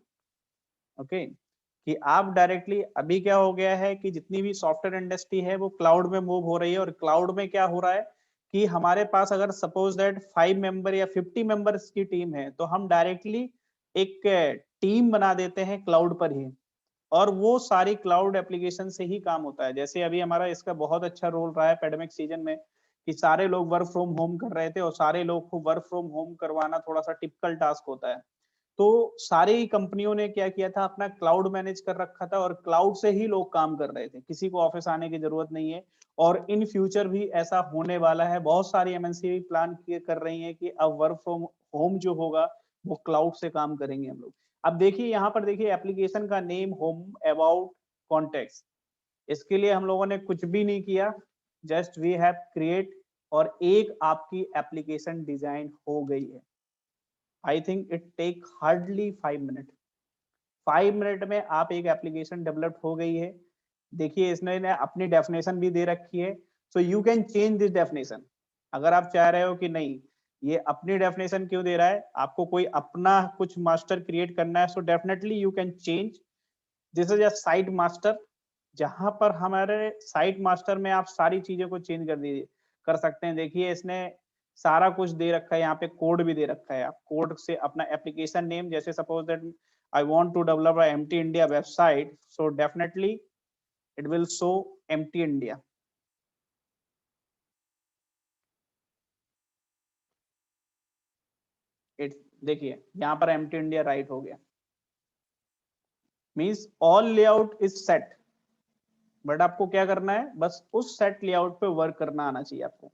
okay, कि आप डायरेक्टली, अभी क्या हो गया है कि जितनी भी सॉफ्टवेयर इंडस्ट्री है वो क्लाउड में मूव हो रही है। और क्लाउड में क्या हो रहा है कि हमारे पास अगर सपोज दैट 5 मेंबर या 50 मेंबर्स की टीम है, तो हम डायरेक्टली एक टीम बना देते हैं क्लाउड पर ही, और वो सारी क्लाउड एप्लीकेशन से ही काम होता है। जैसे अभी हमारा इसका बहुत अच्छा रोल रहा है पैंडेमिक सीजन में, कि सारे लोग वर्क फ्रॉम होम कर रहे थे, और सारे लोग को वर्क फ्रॉम होम करवाना थोड़ा सा टिपिकल टास्क होता है। तो सारी कंपनियों ने क्या किया था, अपना क्लाउड मैनेज कर रखा था, और क्लाउड से ही लोग काम कर रहे थे, किसी को ऑफिस आने की जरूरत नहीं है। और इन फ्यूचर भी ऐसा होने वाला है। बहुत सारी एमएनसी प्लान कर रही हैं कि अब वर्क फ्रॉम होम जो होगा वो क्लाउड से काम करेंगे हम लोग। अब देखिए यहाँ पर, देखिए एप्लीकेशन का नेम होम अबाउट कॉन्टेक्स्ट, इसके लिए हम लोगों ने कुछ भी नहीं किया, जस्ट वी हैव क्रिएट, और एक आपकी एप्लीकेशन डिजाइन हो गई है। I think it take hardly 5 minute. 5 minute में आप एक एप्लीकेशन डेवलप हो गई है। देखिए इसने अपनी डेफिनेशन भी दे रखी है, so you can change this definition. अगर आप चाह रहे हो कि नहीं, ये अपनी डेफिनेशन क्यों दे रहा है, आपको कोई अपना कुछ मास्टर क्रिएट करना है, so definitely you can change. This is a site master, जहां पर हमारे साइट मास्टर में आप सारी चीजों को चेंज कर सकते हैं। देखिए इसने सारा कुछ दे रखा है, यहाँ पे कोड भी दे रखा है। आप कोड से अपना एप्लीकेशन नेम, जैसे suppose that I want to develop a MT India website, so definitely it will show MT India. It देखिए यहाँ पर एमटी इंडिया राइट हो गया, means all layout is set. But आपको क्या करना है, बस उस सेट लेआउट पे वर्क करना आना चाहिए आपको।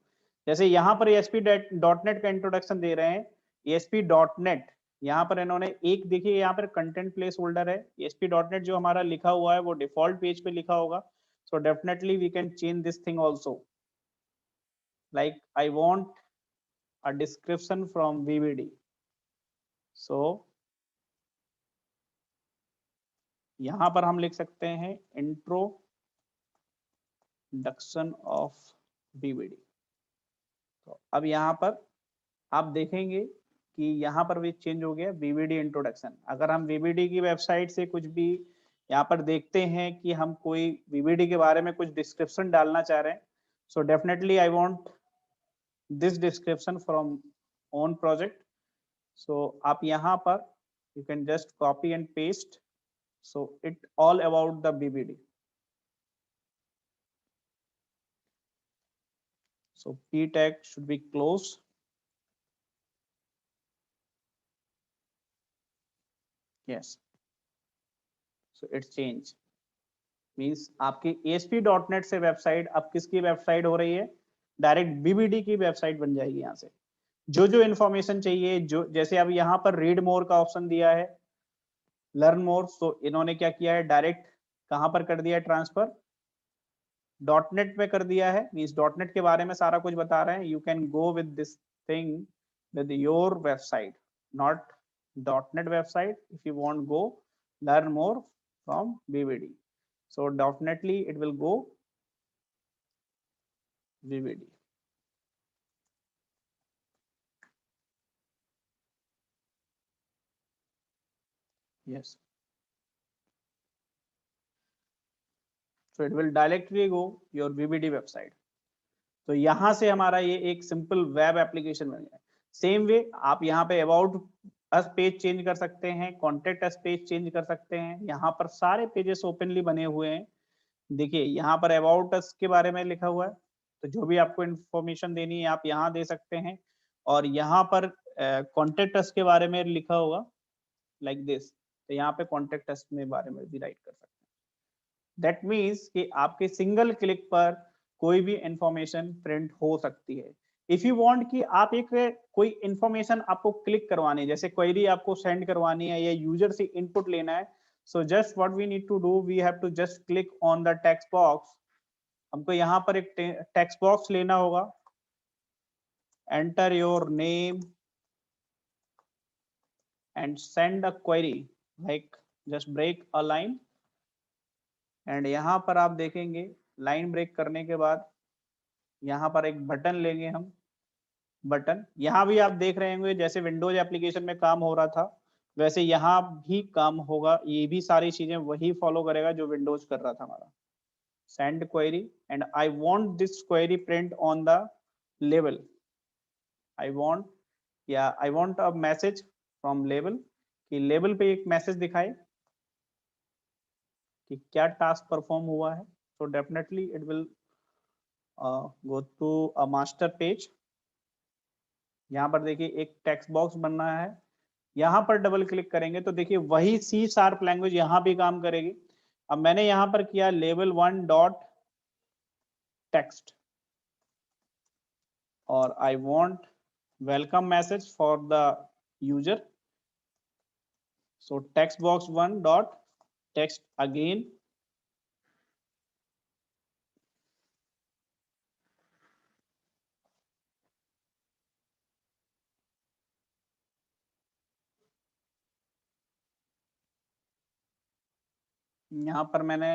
जैसे यहाँ पर एएसपी डॉट नेट का इंट्रोडक्शन दे रहे हैं, एएसपी डॉट नेट, यहाँ पर इन्होंने एक, देखिए यहाँ पर कंटेंट प्लेस होल्डर है, एएसपी डॉट नेट जो हमारा लिखा हुआ है वो डिफॉल्ट पेज पे लिखा होगा। So definitely we can change this thing also, like I want a description from VVD. So यहाँ पर हम लिख सकते हैं इंट्रोडक्शन ऑफ वीवीडी। तो अब यहाँ पर आप देखेंगे कि यहाँ पर भी चेंज हो गया, वीवीडी इंट्रोडक्शन। अगर हम वीवीडी की वेबसाइट से कुछ भी यहाँ पर देखते हैं कि हम कोई वीवीडी के बारे में कुछ डिस्क्रिप्शन डालना चाह रहे हैं, so definitely I want this description from own project. So आप यहाँ पर you can just copy and paste, so it all about the VVD. So p tag should be closed. Yes. So it's change. Means आपकी ASP.NET से website अब किसकी website हो रही है, डायरेक्ट बीबीडी की वेबसाइट बन जाएगी। यहाँ से जो जो इन्फॉर्मेशन चाहिए, जो जैसे अब यहाँ पर रीड मोर का ऑप्शन दिया है, लर्न मोर, तो इन्होंने क्या किया है, डायरेक्ट कहाँ पर कर दिया है ट्रांसफर, डॉटनेट पे कर दिया है। मीन्स डॉटनेट के बारे में सारा कुछ बता रहे हैं। You can go with this thing with your website, not dotnet website. If you want go learn more from BVD, so definitely it will go VVD. Yes, so it will directly go your VVD website. तो यहाँ से हमारा ये एक simple web application बन गया। Same way आप यहाँ पे अबाउट अस पेज चेंज कर सकते हैं, कॉन्टेक्ट अस पेज चेंज कर सकते हैं। यहाँ पर सारे पेजेस ओपनली बने हुए हैं। देखिए यहाँ पर अबाउट अस के बारे में लिखा हुआ है, तो जो भी आपको इंफॉर्मेशन देनी है आप यहाँ दे सकते हैं। और यहाँ पर कॉन्टेक्ट अस के बारे में लिखा होगा लाइक दिस, तो यहाँ पे कॉन्टेक्ट अस में बारे में भी राइट कर सकते हैं। दैट मीन्स कि आपके सिंगल क्लिक पर कोई भी इंफॉर्मेशन प्रिंट हो सकती है। इफ यू वांट कि आप एक कोई इंफॉर्मेशन आपको क्लिक करवानी है, जैसे क्वेरी आपको सेंड करवानी है या यूजर से इनपुट लेना है, so just what we need to do, we have to just click on the text box हमको यहाँ पर एक टेक्स्ट बॉक्स लेना होगा, enter your name and send a query, like just break a line. And यहाँ पर आप देखेंगे लाइन ब्रेक करने के बाद यहाँ पर एक बटन लेंगे हम, बटन यहाँ भी आप देख रहे होंगे जैसे विंडोज एप्लीकेशन में काम हो रहा था वैसे यहाँ भी काम होगा, ये भी सारी चीजें वही फॉलो करेगा जो विंडोज कर रहा था हमारा। Send query and I want this query print on the level, I want या I want a message from level, कि लेवल पे एक मैसेज दिखाए कि क्या टास्क परफॉर्म हुआ है। so definitely it will go to a master page। यहाँ पर देखिए एक टेक्स्ट बॉक्स बनना है, यहाँ पर डबल क्लिक करेंगे तो देखिए वही सी शार्प लैंग्वेज यहाँ भी काम करेगी। अब मैंने यहाँ पर किया लेवल 1 डॉट टेक्स्ट और I want welcome message for the user, so text box 1 dot text again, यहाँ पर मैंने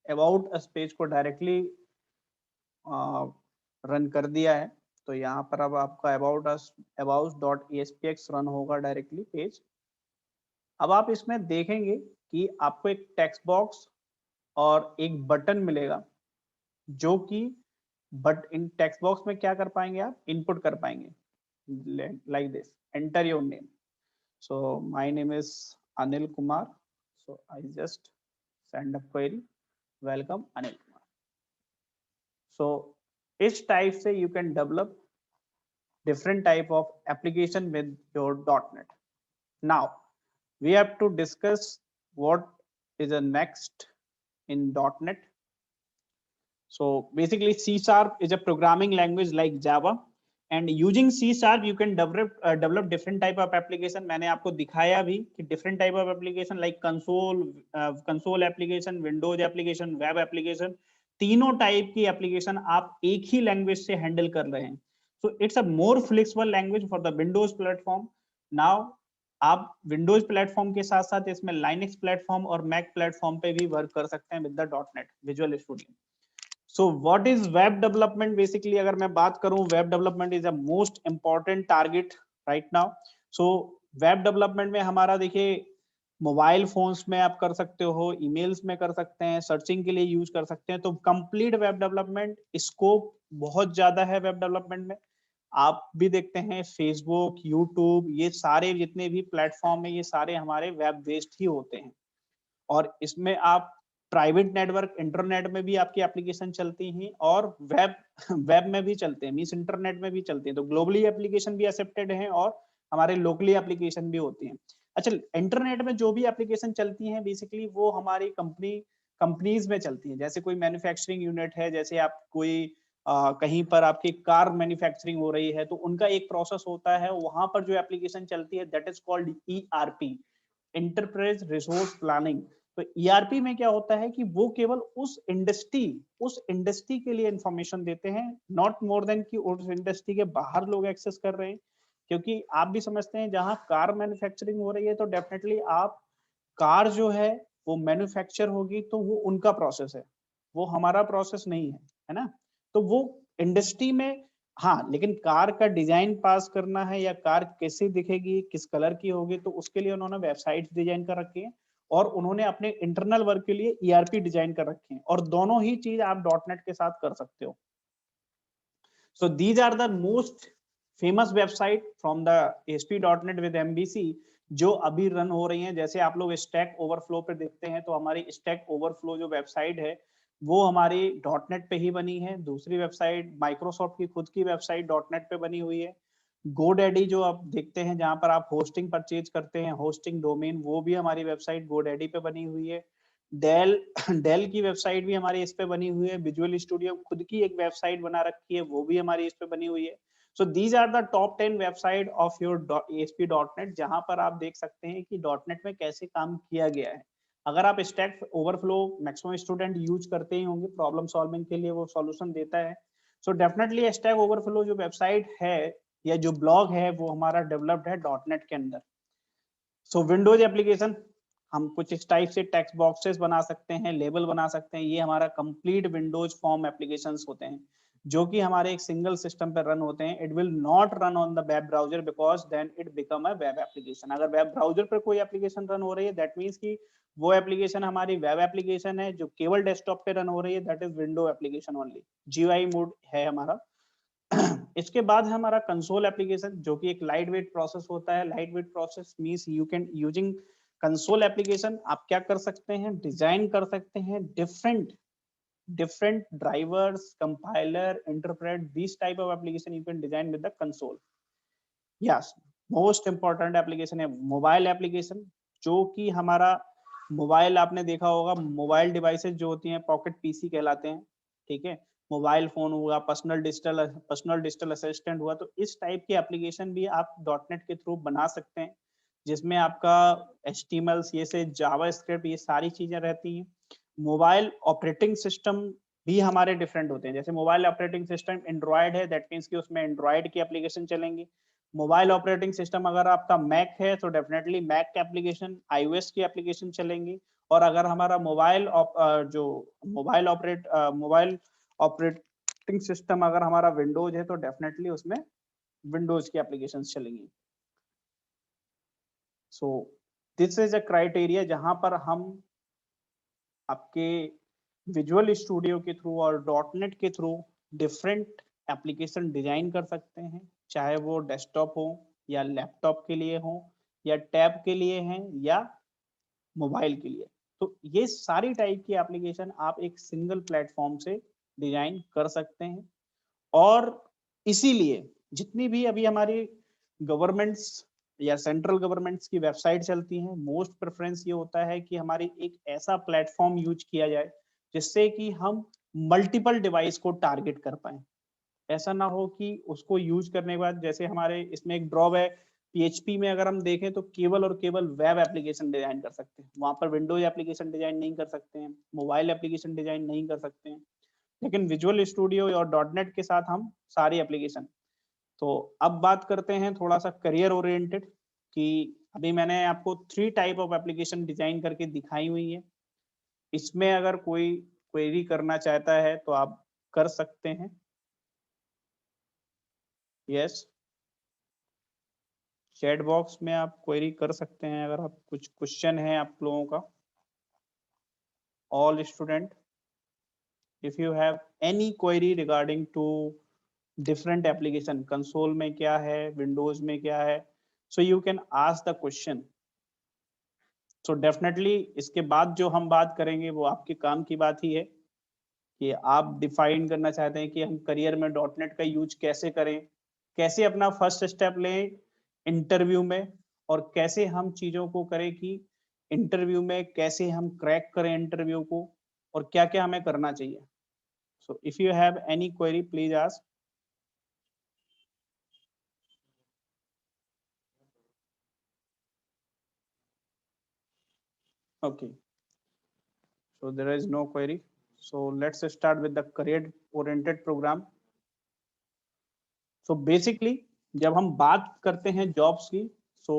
अबाउट अस पेज को डायरेक्टली रन कर दिया है, तो यहाँ पर अब आपका अबाउट डॉट एएसपीएक्स रन होगा डायरेक्टली पेज। अब आप इसमें देखेंगे कि आपको एक टेक्स्ट बॉक्स और एक बटन मिलेगा जो कि बट इन टेक्स्ट बॉक्स में क्या कर पाएंगे आप इनपुट कर पाएंगे, like this enter your name, so my name is Anil Kumar, so I just send a query welcome Anil Kumar. So इस टाइप से you can develop different type of application with your .NET. Now we have to discuss what is the next in .NET. So basically C# is a programming language like Java and using C# you can develop different type of application। मैंने आपको दिखाया भी कि different type of application like console application, Windows application, web application, तीनों type की application आप एक ही language से हैंडल कर रहे हैं। So it's a more flexible language for the Windows platform. Now आप Windows प्लेटफॉर्म के साथ साथ इसमें Linux प्लेटफॉर्म और Mac प्लेटफॉर्म पे भी वर्क कर सकते हैं with the .NET Visual Studio. So what is web development? Basically अगर मैं बात करूं, web development is a most important target right now. So web development में हमारा देखिए मोबाइल फोन्स में आप कर सकते हो, ईमेल्स में कर सकते हैं, सर्चिंग के लिए यूज कर सकते हैं। तो कंप्लीट वेब डेवलपमेंट स्कोप बहुत ज्यादा है वेब डेवलपमेंट में। आप भी देखते हैं फेसबुक, यूट्यूब, ये सारे जितने भी प्लेटफॉर्म है ये सारे हमारे वेब बेस्ड ही होते हैं और इसमें आप प्राइवेट नेटवर्क इंटरनेट में भी आपकी एप्लीकेशन चलती हैं और वेब में भी चलते हैं, मींस इंटरनेट में भी चलते हैं। तो ग्लोबली एप्लीकेशन भी एक्सेप्टेड हैं और हमारे लोकली एप्लीकेशन भी होती हैं। अच्छा, इंटरनेट में जो भी एप्लीकेशन चलती हैं बेसिकली वो हमारी कंपनीज में चलती हैं। जैसे कोई मैन्युफैक्चरिंग यूनिट है, जैसे आप कोई कहीं पर आपकी कार मैन्युफैक्चरिंग हो रही है तो उनका एक प्रोसेस होता है, वहां पर जो एप्लीकेशन चलती है that is called ERP, enterprise resource planning. तो ERP में क्या होता है कि वो केवल उस इंडस्ट्री के लिए इंफॉर्मेशन देते हैं, नॉट मोर देन कि उस इंडस्ट्री के बाहर लोग एक्सेस कर रहे हैं। क्योंकि आप भी समझते हैं जहां कार मैन्युफैक्चरिंग हो रही है तो डेफिनेटली आप कार जो है वो मैन्युफैक्चर होगी तो वो उनका प्रोसेस है, वो हमारा प्रोसेस नहीं है ना। तो वो इंडस्ट्री में, हाँ, लेकिन कार का डिजाइन पास करना है या कार कैसे दिखेगी, किस कलर की होगी, तो उसके लिए उन्होंने वेबसाइट्स डिजाइन कर रखी है और उन्होंने अपने इंटरनल वर्क के लिए ERP डिजाइन कर रखे हैं और दोनों ही चीज आप .NET के साथ कर सकते हो। So these are the most famous website from the ASP.NET with MVC जो अभी रन हो रही हैं। जैसे आप लोग स्टैक ओवरफ्लो पे देखते हैं तो हमारी स्टैक ओवरफ्लो जो वेबसाइट है वो हमारी .NET पे ही बनी है। दूसरी वेबसाइट माइक्रोसॉफ्ट की खुद की वेबसाइट .NET पे बनी हुई है। GoDaddy जो आप देखते हैं जहां पर आप होस्टिंग परचेज करते हैं, होस्टिंग डोमेन, वो भी हमारी वेबसाइट GoDaddy पे बनी हुई है। डेल की वेबसाइट भी हमारी इस पे बनी हुई है। विजुअल स्टूडियो खुद की एक वेबसाइट बना रखी है, वो भी हमारी इस पे बनी हुई है। So these are the top 10 website of your ASP.NET जहां पर आप देख सकते हैं कि .NET में कैसे काम किया गया है। अगर आप stack overflow maximum student use करते ही होंगे, प्रॉब्लम सॉल्विंग के लिए वो सॉल्यूशन देता है। सो डेफिनेटली स्टैक ओवरफ्लो जो वेबसाइट है या जो ब्लॉग है वो हमारा डेवलप्ड है डॉटनेट के अंदर। सो विंडोज एप्लीकेशन हम कुछ इस टाइप से टेक्स्ट बॉक्सेस बना सकते हैं, लेबल बना सकते हैं, ये हमारा कंप्लीट विंडोज फॉर्म एप्लीकेशंस होते हैं जो कि हमारे एक सिंगल सिस्टम पर रन होते हैं। It will not run on the web browser because then it become a web application. अगर वेब ब्राउजर पर कोई एप्लीकेशन रन हो रही है दैट मीन्स कि वो एप्लीकेशन हमारी वेब एप्लीकेशन है, जो केवल डेस्कटॉप पे रन हो रही है that is window application only, GUI mode है हमारा। इसके बाद है हमारा कंसोल एप्लीकेशन जो कि एक लाइट वेट प्रोसेस होता है। Light weight process means you can using console application आप क्या कर सकते हैं, डिजाइन कर सकते हैं different drivers, compiler, interpret, these type of application you can design with the console. Yes, most important application है मोबाइल एप्लीकेशन, जो कि हमारा मोबाइल आपने देखा होगा, मोबाइल डिवाइसेस जो होती हैं पॉकेट पीसी कहलाते हैं, ठीक है। मोबाइल फोन हुआ, पर्सनल डिजिटल असिस्टेंट हुआ, तो इस टाइप की एप्लीकेशन भी आप डॉटनेट के थ्रू बना सकते हैं, जिसमें आपका HTML, CSS, जावास्क्रिप्ट ये सारी चीजें रहती हैं। मोबाइल ऑपरेटिंग सिस्टम भी हमारे डिफरेंट होते हैं। जैसे मोबाइल ऑपरेटिंग सिस्टम एंड्रॉयड है, दैट मीन्स कि उसमें एंड्रॉयड की एप्लीकेशन चलेंगी। मोबाइल ऑपरेटिंग सिस्टम अगर आपका मैक है तो डेफिनेटली मैक की एप्लीकेशन, iOS की एप्लीकेशन चलेंगी। और अगर हमारा मोबाइल ऑपरेटिंग सिस्टम अगर हमारा विंडोज है तो डेफिनेटली उसमें विंडोज की एप्लीकेशन चलेंगी। So this is a criteria जहां पर हम आपके विजुअल स्टूडियो के थ्रू और डॉटनेट के थ्रू डिफरेंट एप्लीकेशन डिजाइन कर सकते हैं, चाहे वो डेस्कटॉप हो या लैपटॉप के लिए हो या टैब के लिए हैं या मोबाइल के लिए। तो ये सारी टाइप की एप्लीकेशन आप एक सिंगल प्लेटफॉर्म से डिजाइन कर सकते हैं। और इसीलिए जितनी भी अभी हमारी गवर्नमेंट्स या सेंट्रल गवर्नमेंट्स की वेबसाइट चलती हैं, मोस्ट प्रेफरेंस ये होता है कि हमारी एक ऐसा प्लेटफॉर्म यूज किया जाए जिससे कि हम मल्टीपल डिवाइस को टारगेट कर पाए। ऐसा ना हो कि उसको यूज करने के बाद, जैसे हमारे इसमें एक ड्रॉप है PHP में, अगर हम देखें तो केवल और केवल वेब एप्लीकेशन डिजाइन कर सकते हैं, वहां पर विंडोज एप्लीकेशन डिजाइन नहीं कर सकते हैं, मोबाइल एप्लीकेशन डिजाइन नहीं कर सकते हैं। लेकिन विजुअल स्टूडियो और डॉटनेट के साथ हम सारी एप्लीकेशन। तो अब बात करते हैं थोड़ा सा करियर ओरिएंटेड, कि अभी मैंने आपको 3 टाइप ऑफ एप्लीकेशन डिजाइन करके दिखाई हुई है। इसमें अगर कोई क्वेरी करना चाहता है तो आप कर सकते हैं। यस, चैट बॉक्स में आप क्वेरी कर सकते हैं अगर आप कुछ क्वेश्चन है आप लोगों का। All student, if you have any query regarding to different application, console में क्या है, विंडोज में क्या है, so you can ask the question. So definitely इसके बाद जो हम बात करेंगे वो आपके काम की बात ही है कि आप डिफाइन करना चाहते हैं कि हम करियर में डॉटनेट का यूज कैसे करें, कैसे अपना फर्स्ट स्टेप लें इंटरव्यू में, और कैसे हम चीजों को करें कि इंटरव्यू में कैसे हम क्रैक करें इंटरव्यू को, और क्या क्या हमें करना चाहिए। So if you have any query please ask. Okay, so there is no query. So let's start with the career oriented program. So basically जब हम बात करते हैं जॉब्स की, so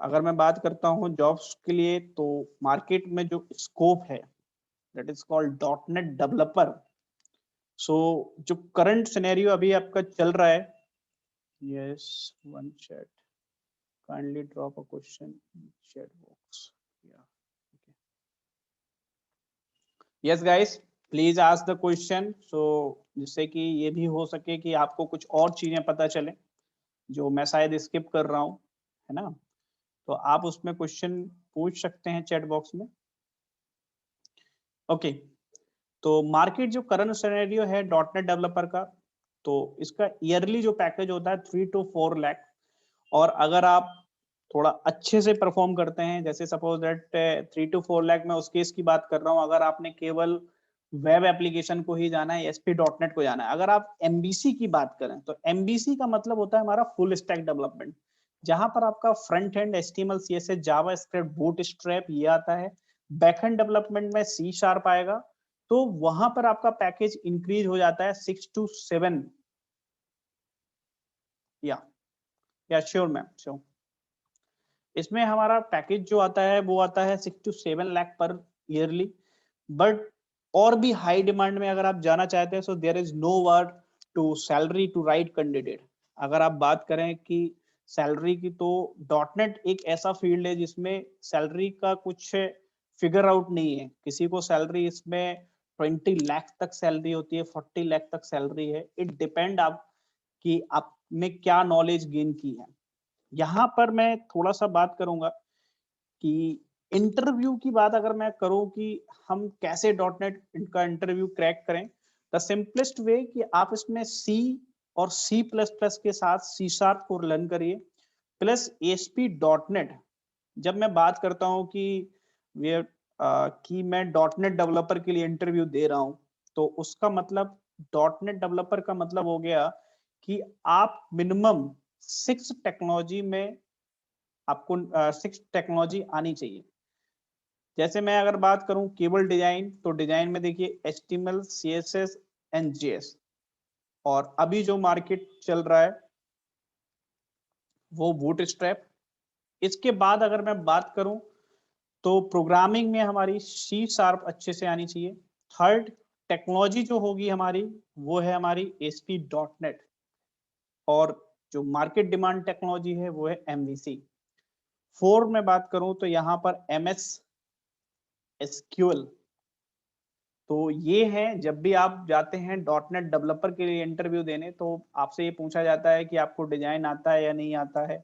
अगर मैं बात करता हूं जॉब्स के लिए, तो मार्केट में जो स्कोप है that is called dotnet developer. So जो करंट सिनेरियो अभी आपका चल रहा है, yes one chat, kindly drop a question in chat box. Yes guys, please ask the question, so जिससे कि ये भी हो सके कि आपको कुछ और चीजें पता चले जो मैं शायद स्किप कर रहा हूँ, है ना। तो आप उसमें क्वेश्चन पूछ सकते हैं चैट बॉक्स में। ओके, तो मार्केट जो करंट सिनेरियो है डॉटनेट डेवलपर का, तो इसका ईयरली जो पैकेज होता है 3 to 4 लाख। और अगर आप थोड़ा अच्छे से परफॉर्म करते हैं, जैसे सपोज दैट 3 to 4 लाख में उस केस की बात कर रहा हूँ, अगर आपने केवल वेब एप्लीकेशन को ही जाना है, SP.NET को जाना है। अगर आप MVC की बात करें तो MVC का मतलब होता है हमारा फुल स्टैक डेवलपमेंट, जहां पर आपका फ्रंट एंड HTML CSS जावा स्क्रिप्ट बूटस्ट्रैप ये आता है, बैकएंड डेवलपमेंट में C# आएगा, तो वहां पर आपका पैकेज इंक्रीज हो जाता है 6 to 7। या श्योर मैम, श्योर। इसमें हमारा पैकेज जो आता है वो आता है 6 to 7 लाख पर ईयरली। बट और भी हाई डिमांड में अगर आप जाना चाहते हैं, so there is no word to salary to right candidate. अगर आप बात करें कि सैलरी की, तो डॉटनेट एक ऐसा फील्ड है जिसमें सैलरी का कुछ फिगर आउट नहीं है। किसी को सैलरी इसमें 20 लाख तक सैलरी होती है, 40 लाख तक सैलरी है। इट डिपेंड आप कि आपने क्या नॉलेज गेन की है। यहाँ पर मैं थोड़ा सा बात करूंगा कि इंटरव्यू की बात अगर मैं करूं कि हम कैसे डॉटनेट का इंटरव्यू क्रैक करें, द सिंपलेस्ट वे कि आप इसमें C और C++ के साथ C# को लर्न करिए प्लस ASP.NET। जब मैं बात करता हूं कि मैं डॉटनेट डेवलपर के लिए इंटरव्यू दे रहा हूं, तो उसका मतलब डॉटनेट डेवलपर का मतलब हो गया कि आप मिनिमम 6 टेक्नोलॉजी में आपको 6 टेक्नोलॉजी आनी चाहिए। जैसे मैं अगर बात करूं केबल डिजाइन, तो डिजाइन में देखिए HTML CSS एंड JS, और अभी जो मार्केट चल रहा है वो बूटस्ट्रैप। इसके बाद अगर मैं बात करूं तो प्रोग्रामिंग में हमारी C# अच्छे से आनी चाहिए। थर्ड टेक्नोलॉजी जो होगी हमारी वो है हमारी ASP.NET, और जो मार्केट डिमांड टेक्नोलॉजी है वो है MVC। फोर में बात करूं तो यहाँ पर MS SQL। तो ये है, जब भी आप जाते हैं डॉटनेट डेवलपर के लिए इंटरव्यू देने, तो आपसे ये पूछा जाता है कि आपको डिजाइन आता है या नहीं आता है,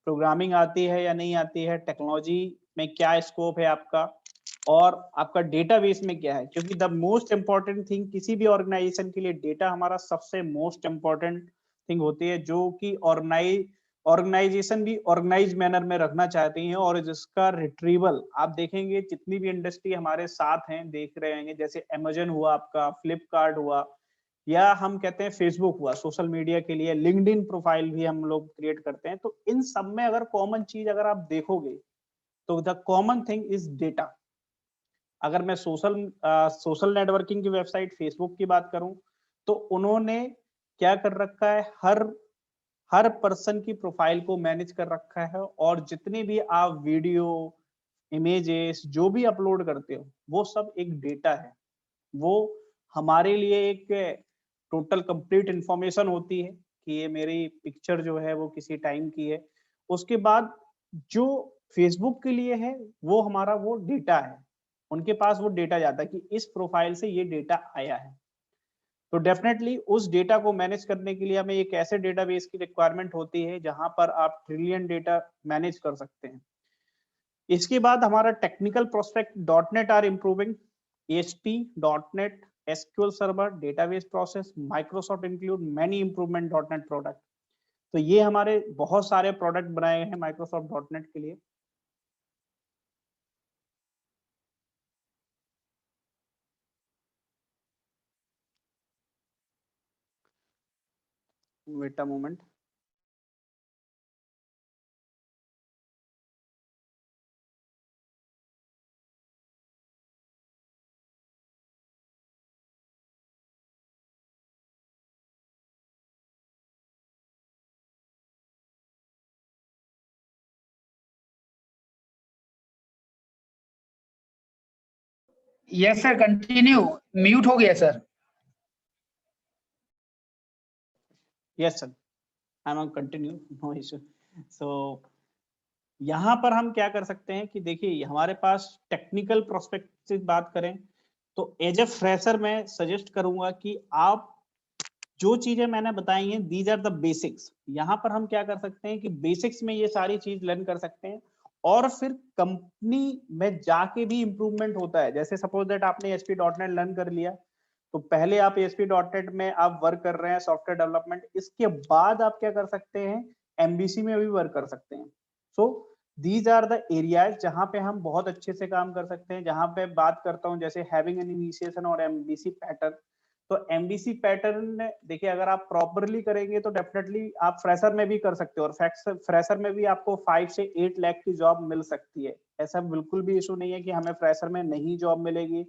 प्रोग्रामिंग आती है या नहीं आती है, टेक्नोलॉजी में क्या स्कोप है आपका, और आपका डेटाबेस में क्या है। क्योंकि द मोस्ट इंपॉर्टेंट थिंग किसी भी ऑर्गेनाइजेशन के लिए डेटा हमारा सबसे मोस्ट इंपॉर्टेंट थिंग होती है, जो कि ऑर्गेनाइजेशन भी ऑर्गेनाइज मैनर में रखना चाहती हैं, और जिसका रिट्रीवल आप देखेंगे जितनी भी इंडस्ट्री हमारे साथ हैं देख रहे होंगे, जैसे अमेजन हुआ, आपका फ्लिपकार्ट हुआ, या हम कहते हैं फेसबुक हुआ सोशल मीडिया के लिए, लिंक्डइन प्रोफाइल भी हम लोग क्रिएट करते हैं। तो इन सब में अगर कॉमन चीज अगर आप देखोगे तो the common thing is data. अगर मैं सोशल नेटवर्किंग की वेबसाइट फेसबुक की बात करूं, तो उन्होंने क्या कर रखा है, हर पर्सन की प्रोफाइल को मैनेज कर रखा है, और जितने भी आप वीडियो इमेजेस जो भी अपलोड करते हो वो सब एक डेटा है। वो हमारे लिए एक टोटल कंप्लीट इंफॉर्मेशन होती है कि ये मेरी पिक्चर जो है वो किसी टाइम की है। उसके बाद जो फेसबुक के लिए है वो हमारा वो डेटा है, उनके पास वो डेटा जाता है कि इस प्रोफाइल से ये डेटा आया है। तो डेफिनेटली उस डेटा को मैनेज करने के लिए हमें एक ऐसे डेटाबेस की रिक्वायरमेंट होती है जहां पर आप ट्रिलियन डेटा मैनेज कर सकते हैं। इसके बाद हमारा technical prospect dot net are improving ASP.NET SQL server database process Microsoft include many improvement dot net product. तो ये हमारे बहुत सारे प्रोडक्ट बनाए हैं माइक्रोसॉफ्ट डॉटनेट के लिए। Wait a moment. Yes sir, continue. Mute हो गया sir. Yes sir, I am continue, no issue. So यहाँ पर हम क्या कर सकते हैं कि देखिए हमारे पास टेक्निकल प्रोस्पेक्ट से बात करें तो एज ए फ्रेशर मैं सजेस्ट करूंगा कि आप जो चीजें मैंने बताई हैं दीज आर द बेसिक्स। यहाँ पर हम क्या कर सकते हैं कि बेसिक्स में ये सारी चीज लर्न कर सकते हैं, और फिर कंपनी में जाके भी इंप्रूवमेंट होता है। जैसे सपोज दैट आपने ASP.NET लर्न कर लिया, तो पहले आप ASP.NEट में आप वर्क कर रहे हैं सॉफ्टवेयर डेवलपमेंट, इसके बाद आप क्या कर सकते हैं, MVC में भी वर्क कर सकते हैं। So these are the areas जहां पे हम बहुत अच्छे से काम कर सकते हैं। जहां पे बात करता हूं जैसे हैविंग एन इनिशिएशन और MVC पैटर्न, तो MVC पैटर्न देखिए अगर आप प्रॉपरली करेंगे तो डेफिनेटली आप फ्रेशर में भी कर सकते हो, और फ्रेशर में भी आपको 5 से 8 लाख की जॉब मिल सकती है। ऐसा बिल्कुल भी इशू नहीं है कि हमें फ्रेशर में नहीं जॉब मिलेगी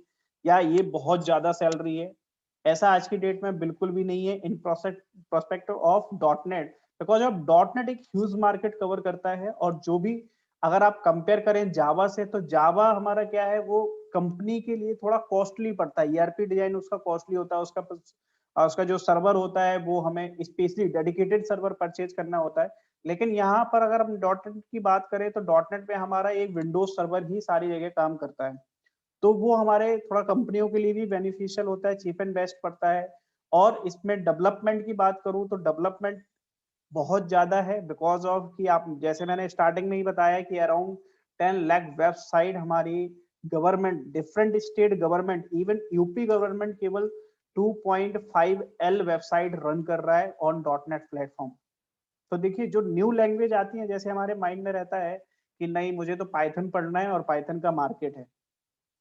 या ये बहुत ज्यादा सैलरी है, ऐसा आज की डेट में बिल्कुल भी नहीं है in prospect of .NET, because of .NEट एक ह्यूज मार्केट कवर करता है। और जो भी अगर आप कंपेयर करें जावा से, तो जावा हमारा क्या है, वो कंपनी के लिए थोड़ा कॉस्टली पड़ता है, ERP डिजाइन उसका कॉस्टली होता है, उसका जो सर्वर होता है वो हमें स्पेशली डेडिकेटेड सर्वर परचेज करना होता है। लेकिन यहाँ पर अगर हम .NET की बात करें तो .NEट पे हमारा एक विंडोज सर्वर ही सारी जगह काम करता है, तो वो हमारे थोड़ा कंपनियों के लिए भी बेनिफिशियल होता है, चीप एंड बेस्ट पड़ता है। और इसमें डेवलपमेंट की बात करूं तो डेवलपमेंट बहुत ज्यादा है, बिकॉज ऑफ कि आप जैसे मैंने स्टार्टिंग में ही बताया कि अराउंड 10 लाख वेबसाइट हमारी government, different state government, even UP government केवल 2.5L वेबसाइट रन कर रहा है ऑन .NET प्लेटफॉर्म। तो देखिए जो न्यू लैंग्वेज आती है, जैसे हमारे माइंड में रहता है कि नहीं मुझे तो पाइथन पढ़ना है और पाइथन का मार्केट है,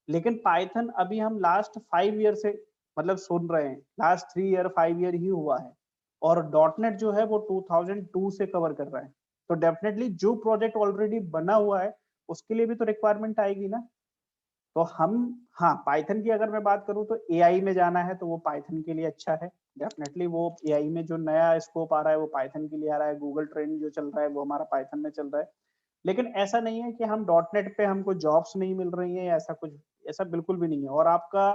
लेकिन पाइथन अभी हम लास्ट 5 ईयर से मतलब सुन रहे हैं, लास्ट 3 ईयर 5 ईयर ही हुआ है, और .NEट जो है वो 2002 से कवर कर रहा है। तो डेफिनेटली जो प्रोजेक्ट ऑलरेडी बना हुआ है उसके लिए भी तो रिक्वायरमेंट आएगी ना। तो हम, हाँ, पाइथन की अगर मैं बात करूं तो AI में जाना है तो वो पाइथन के लिए अच्छा है, डेफिनेटली वो AI में जो नया स्कोप आ रहा है वो पाइथन के लिए आ रहा है, गूगल ट्रेंड जो चल रहा है वो हमारा पाइथन में चल रहा है। लेकिन ऐसा नहीं है कि हम .NEट पे हमको जॉब्स नहीं मिल रही हैं या ऐसा कुछ, ऐसा बिल्कुल भी नहीं है। और आपका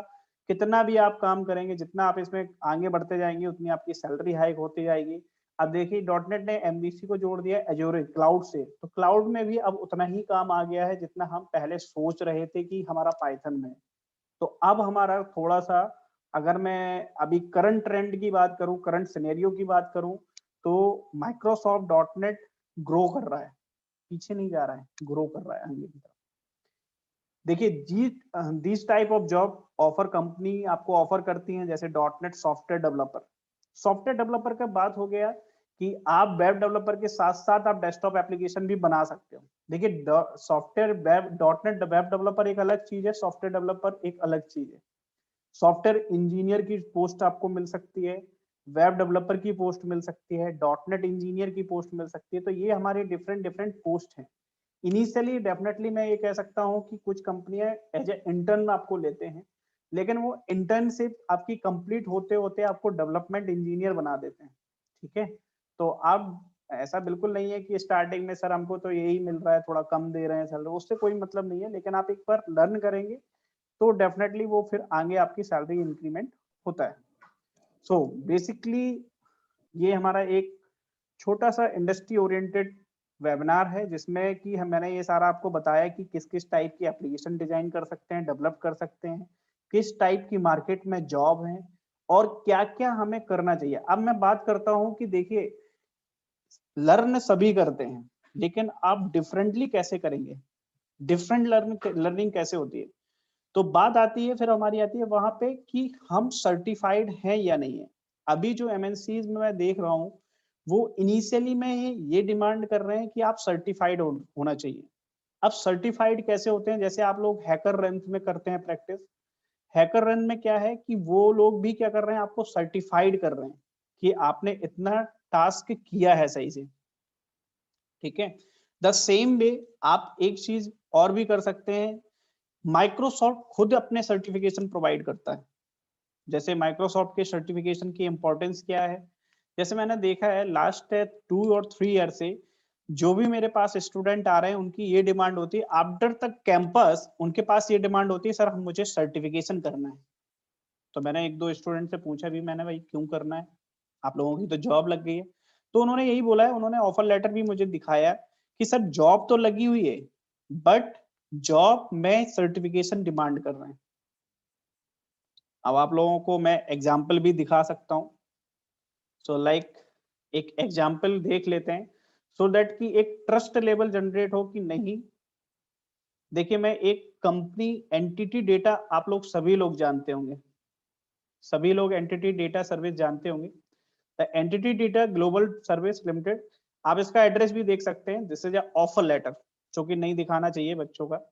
कितना भी आप काम करेंगे, जितना आप इसमें आगे बढ़ते जाएंगे उतनी आपकी सैलरी हाइक होती जाएगी। अब देखिए .NEट ने MVC को जोड़ दिया एजोर क्लाउड से, तो क्लाउड में भी अब उतना ही काम आ गया है जितना हम पहले सोच रहे थे कि हमारा पाइथन में। तो अब हमारा थोड़ा सा, अगर मैं अभी करंट ट्रेंड की बात करूं, करंट सिनेरियो की बात करूं, तो माइक्रोसॉफ्ट .NEट ग्रो कर रहा है, पीछे नहीं जा रहा है, ग्रो कर रहा है आगे की तरफ। देखिए this type of job offer company आपको ऑफर करती हैं, जैसे .NEट सॉफ्टवेयर डेवलपर। सॉफ्टवेयर डेवलपर का बात हो गया कि आप वेब डेवलपर के साथ साथ आप डेस्कटॉप एप्लीकेशन भी बना सकते हो। देखिए सॉफ्टवेयर वेब .NEट वेब डेवलपर एक अलग चीज है, सॉफ्टवेयर डेवलपर एक अलग चीज है। सॉफ्टवेयर इंजीनियर की पोस्ट आपको मिल सकती है, वेब डेवलपर की पोस्ट मिल सकती है, .NEट इंजीनियर की पोस्ट मिल सकती है। तो ये हमारे डिफरेंट डिफरेंट पोस्ट हैं। इनिशियली डेफिनेटली मैं ये कह सकता हूँ कि कुछ कंपनियां एज ए इंटर्न आपको लेते हैं, लेकिन वो इंटर्नशिप आपकी कंप्लीट होते होते आपको डेवलपमेंट इंजीनियर बना देते हैं। ठीक है, तो आप, ऐसा बिल्कुल नहीं है कि स्टार्टिंग में सर हमको तो यही मिल रहा है, थोड़ा कम दे रहे हैं सैलरी, उससे कोई मतलब नहीं है। लेकिन आप एक बार लर्न करेंगे तो डेफिनेटली वो फिर आगे आपकी सैलरी इंक्रीमेंट होता है। सो बेसिकली ये हमारा एक छोटा सा इंडस्ट्री ओरिएंटेड वेबिनार है, जिसमें कि मैंने ये सारा आपको बताया कि किस किस टाइप की एप्लीकेशन डिजाइन कर सकते हैं, डेवलप कर सकते हैं, किस टाइप की मार्केट में जॉब है और क्या क्या हमें करना चाहिए। अब मैं बात करता हूं कि देखिए लर्न सभी करते हैं, लेकिन आप डिफरेंटली कैसे करेंगे, डिफरेंट लर्निंग कैसे होती है। तो बात आती है, फिर हमारी आती है वहां पे कि हम सर्टिफाइड हैं या नहीं है। अभी जो MNCs में मैं देख रहा हूं वो इनिशियली में ये डिमांड कर रहे हैं कि आप सर्टिफाइड होना चाहिए। अब सर्टिफाइड कैसे होते हैं, जैसे आप लोग हैकर रन में करते हैं प्रैक्टिस, हैकर रन में क्या है कि वो लोग भी क्या कर रहे हैं, आपको सर्टिफाइड कर रहे हैं कि आपने इतना टास्क किया है सही से। ठीक है, द सेम वे आप एक चीज और भी कर सकते हैं, माइक्रोसॉफ्ट खुद अपने सर्टिफिकेशन प्रोवाइड करता है। जैसे माइक्रोसॉफ्ट के सर्टिफिकेशन की इंपॉर्टेंस क्या है, जैसे मैंने देखा है लास्ट 2 और 3 ईयर से जो भी मेरे पास स्टूडेंट आ रहे हैं उनकी ये डिमांड होती है, आफ्टर तक कैंपस उनके पास ये डिमांड होती है, सर हम मुझे सर्टिफिकेशन करना है। तो मैंने 1-2 स्टूडेंट से पूछा भी मैंने, भाई क्यों करना है, आप लोगों की तो जॉब लग गई है। तो उन्होंने यही बोला है, उन्होंने ऑफर लेटर भी मुझे दिखाया कि सर जॉब तो लगी हुई है बट जॉब में सर्टिफिकेशन डिमांड कर रहे हैं। अब आप लोगों को मैं एग्जाम्पल भी दिखा सकता हूँ। सो लाइक एक एग्जाम्पल देख लेते हैं सो दैट कि एक ट्रस्ट लेवल जनरेट हो कि नहीं। देखिए मैं एक कंपनी एंटिटी डेटा, आप लोग सभी लोग जानते होंगे, सभी लोग एंटिटी डेटा सर्विस जानते होंगे, the entity data global service limited. आप इसका एड्रेस भी देख सकते हैं, this is a offer letter, जो कि नहीं दिखाना चाहिए बच्चों का।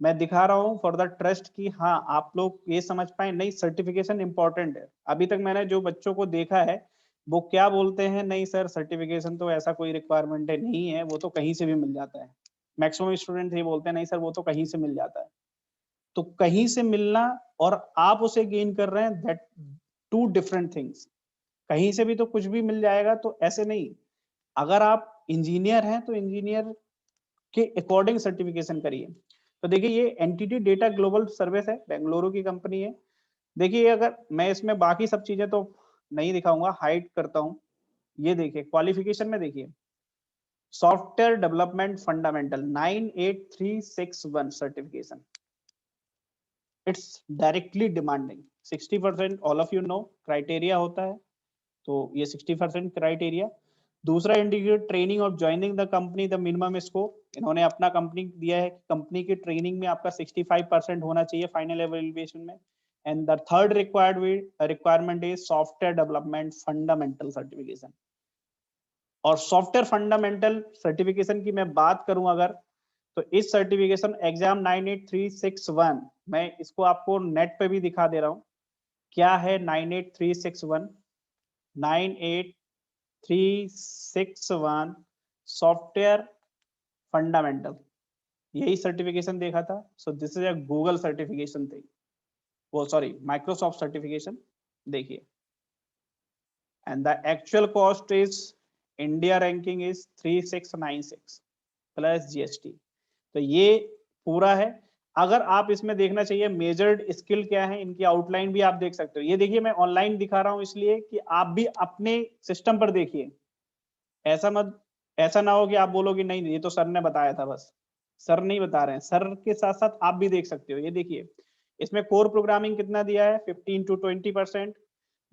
मैं दिखा रहा हूँ फॉर द ट्रस्ट कि हाँ आप लोग ये समझ पाए, नहीं सर्टिफिकेशन इंपॉर्टेंट है। अभी तक मैंने जो बच्चों को देखा है वो क्या बोलते हैं, नहीं सर सर्टिफिकेशन तो ऐसा कोई रिक्वायरमेंट है नहीं है, वो तो कहीं से भी मिल जाता है। मैक्सिमम स्टूडेंट ये बोलते हैं नहीं सर वो तो कहीं से मिल जाता है। तो कहीं से मिलना और आप उसे गेन कर रहे हैं, दैट टू डिफरेंट थिंग्स। कहीं से भी तो कुछ भी मिल जाएगा, तो ऐसे नहीं। अगर आप इंजीनियर हैं तो इंजीनियर के अकॉर्डिंग सर्टिफिकेशन करिए। तो देखिए ये एंटिटी डेटा ग्लोबल सर्विस है, बेंगलुरु की कंपनी है। देखिए अगर मैं इसमें बाकी सब चीजें तो नहीं दिखाऊंगा, हाइड करता हूं। ये देखिए क्वालिफिकेशन में देखिए software development fundamental 98361 certification. It's directly demanding 60%, all of you know criteria होता है, तो ये 60% क्राइटेरिया। दूसरा indicate training of joining the company the minimum scope. इन्होंने अपना कंपनी दिया है, कंपनी की ट्रेनिंग में आपका 65% होना चाहिए फाइनल एवेल्युएशन में। And the third requirement is software development fundamental certification. और सॉफ्टवेयर फंडामेंटल सर्टिफिकेशन की मैं बात करूं अगर, तो इस सर्टिफिकेशन एग्जाम 98361, मैं इसको आपको नेट पे भी दिखा दे रहा हूं क्या है। 98361 98361 सॉफ्टवेयर फंडामेंटल, यही सर्टिफिकेशन देखा था। So this is a Google certification थी, वो सॉरी माइक्रोसॉफ्ट सर्टिफिकेशन। देखिए and the actual cost is, India ranking is 3696 plus GST. तो ये पूरा है। अगर आप इसमें देखना चाहिए मेजर्ड स्किल क्या है, इनकी आउटलाइन भी आप देख सकते हो। ये देखिए मैं ऑनलाइन दिखा रहा हूं इसलिए कि आप भी अपने सिस्टम पर देखिए। ऐसा ना हो कि आप बोलो कि नहीं ये तो सर ने बताया था, बस सर नहीं बता रहे हैं, सर के साथ साथ आप भी देख सकते हो। ये देखिए इसमें कोर प्रोग्रामिंग कितना दिया है, 15 to 20%।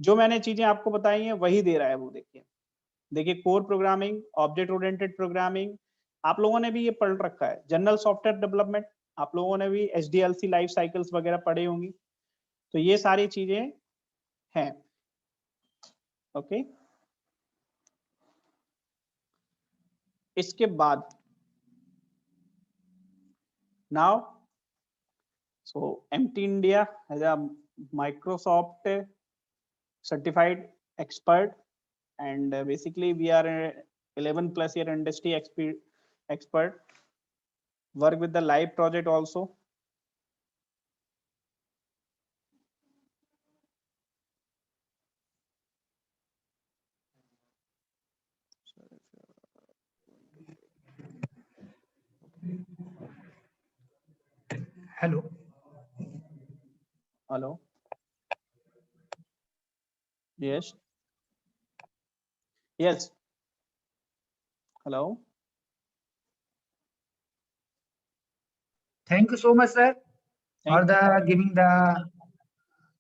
जो मैंने चीजें आपको बताई हैं वही दे रहा है वो। देखिए देखिए core programming, object oriented programming आप लोगों ने भी ये पढ़ रखा है। जनरल सॉफ्टवेयर डेवलपमेंट आप लोगों ने भी एचडीएलसी लाइफ साइकिल्स वगैरह पढ़ी होंगी। तो ये सारी चीजें हैं। ओके, इसके बाद now so MT India has a Microsoft certified expert, and basically we are a 11 plus year industry expert, work with the live project also. Hello. Hello. Yes. Yes. Hello. Thank you so much, sir, for Thank you. the giving the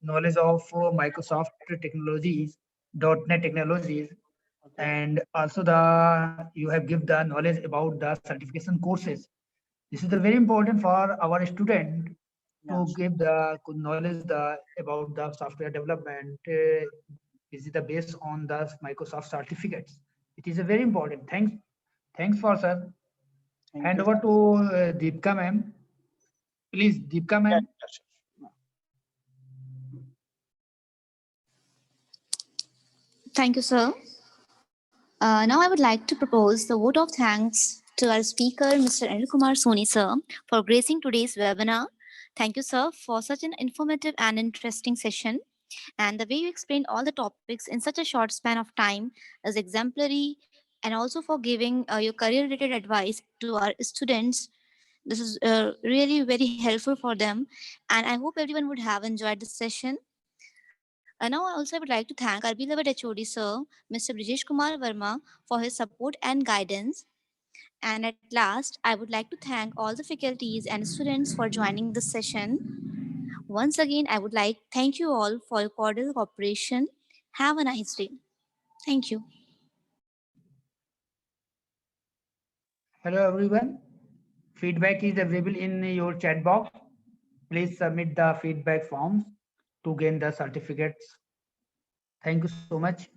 knowledge of Microsoft technologies, .NET technologies, Okay. and also the you have give the knowledge about the certification courses. This is the very important for our student to Yes. give the good knowledge about the software development. Is the based on the Microsoft certificates. It is a very important. Thanks for sir. Thank Hand you. over to Deepika ma'am. Please, Deepika Yeah, ma'am. sure. Thank you, sir. Now I would like to propose the vote of thanks to our speaker, Mr. Anil Kumar Soni, sir, for gracing today's webinar. Thank you, sir, for such an informative and interesting session. And the way you explained all the topics in such a short span of time is exemplary, and also for giving your career related advice to our students. This is really very helpful for them, and I hope everyone would have enjoyed this session. Now, also, I would like to thank our beloved HOD sir, Mr. Brijesh Kumar Verma, for his support and guidance. And at last, I would like to thank all the faculties and students for joining this session. Once again, I would like thank you all for your cordial cooperation. Have a nice day. Thank you. Hello everyone. Feedback is available in your chat box. Please submit the feedback forms to gain the certificates. Thank you so much.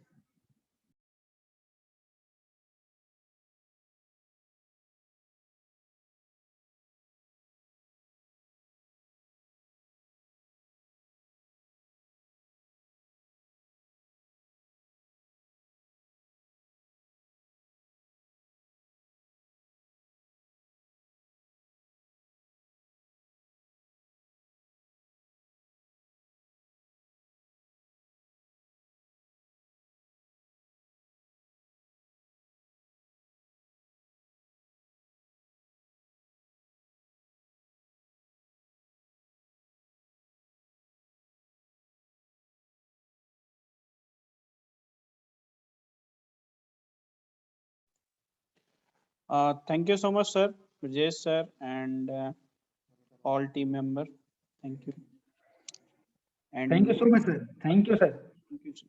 Thank you so much, sir, Rajesh sir, and all team member. Thank you. And Thank you so much, sir. Thank you, sir. thank you, sir.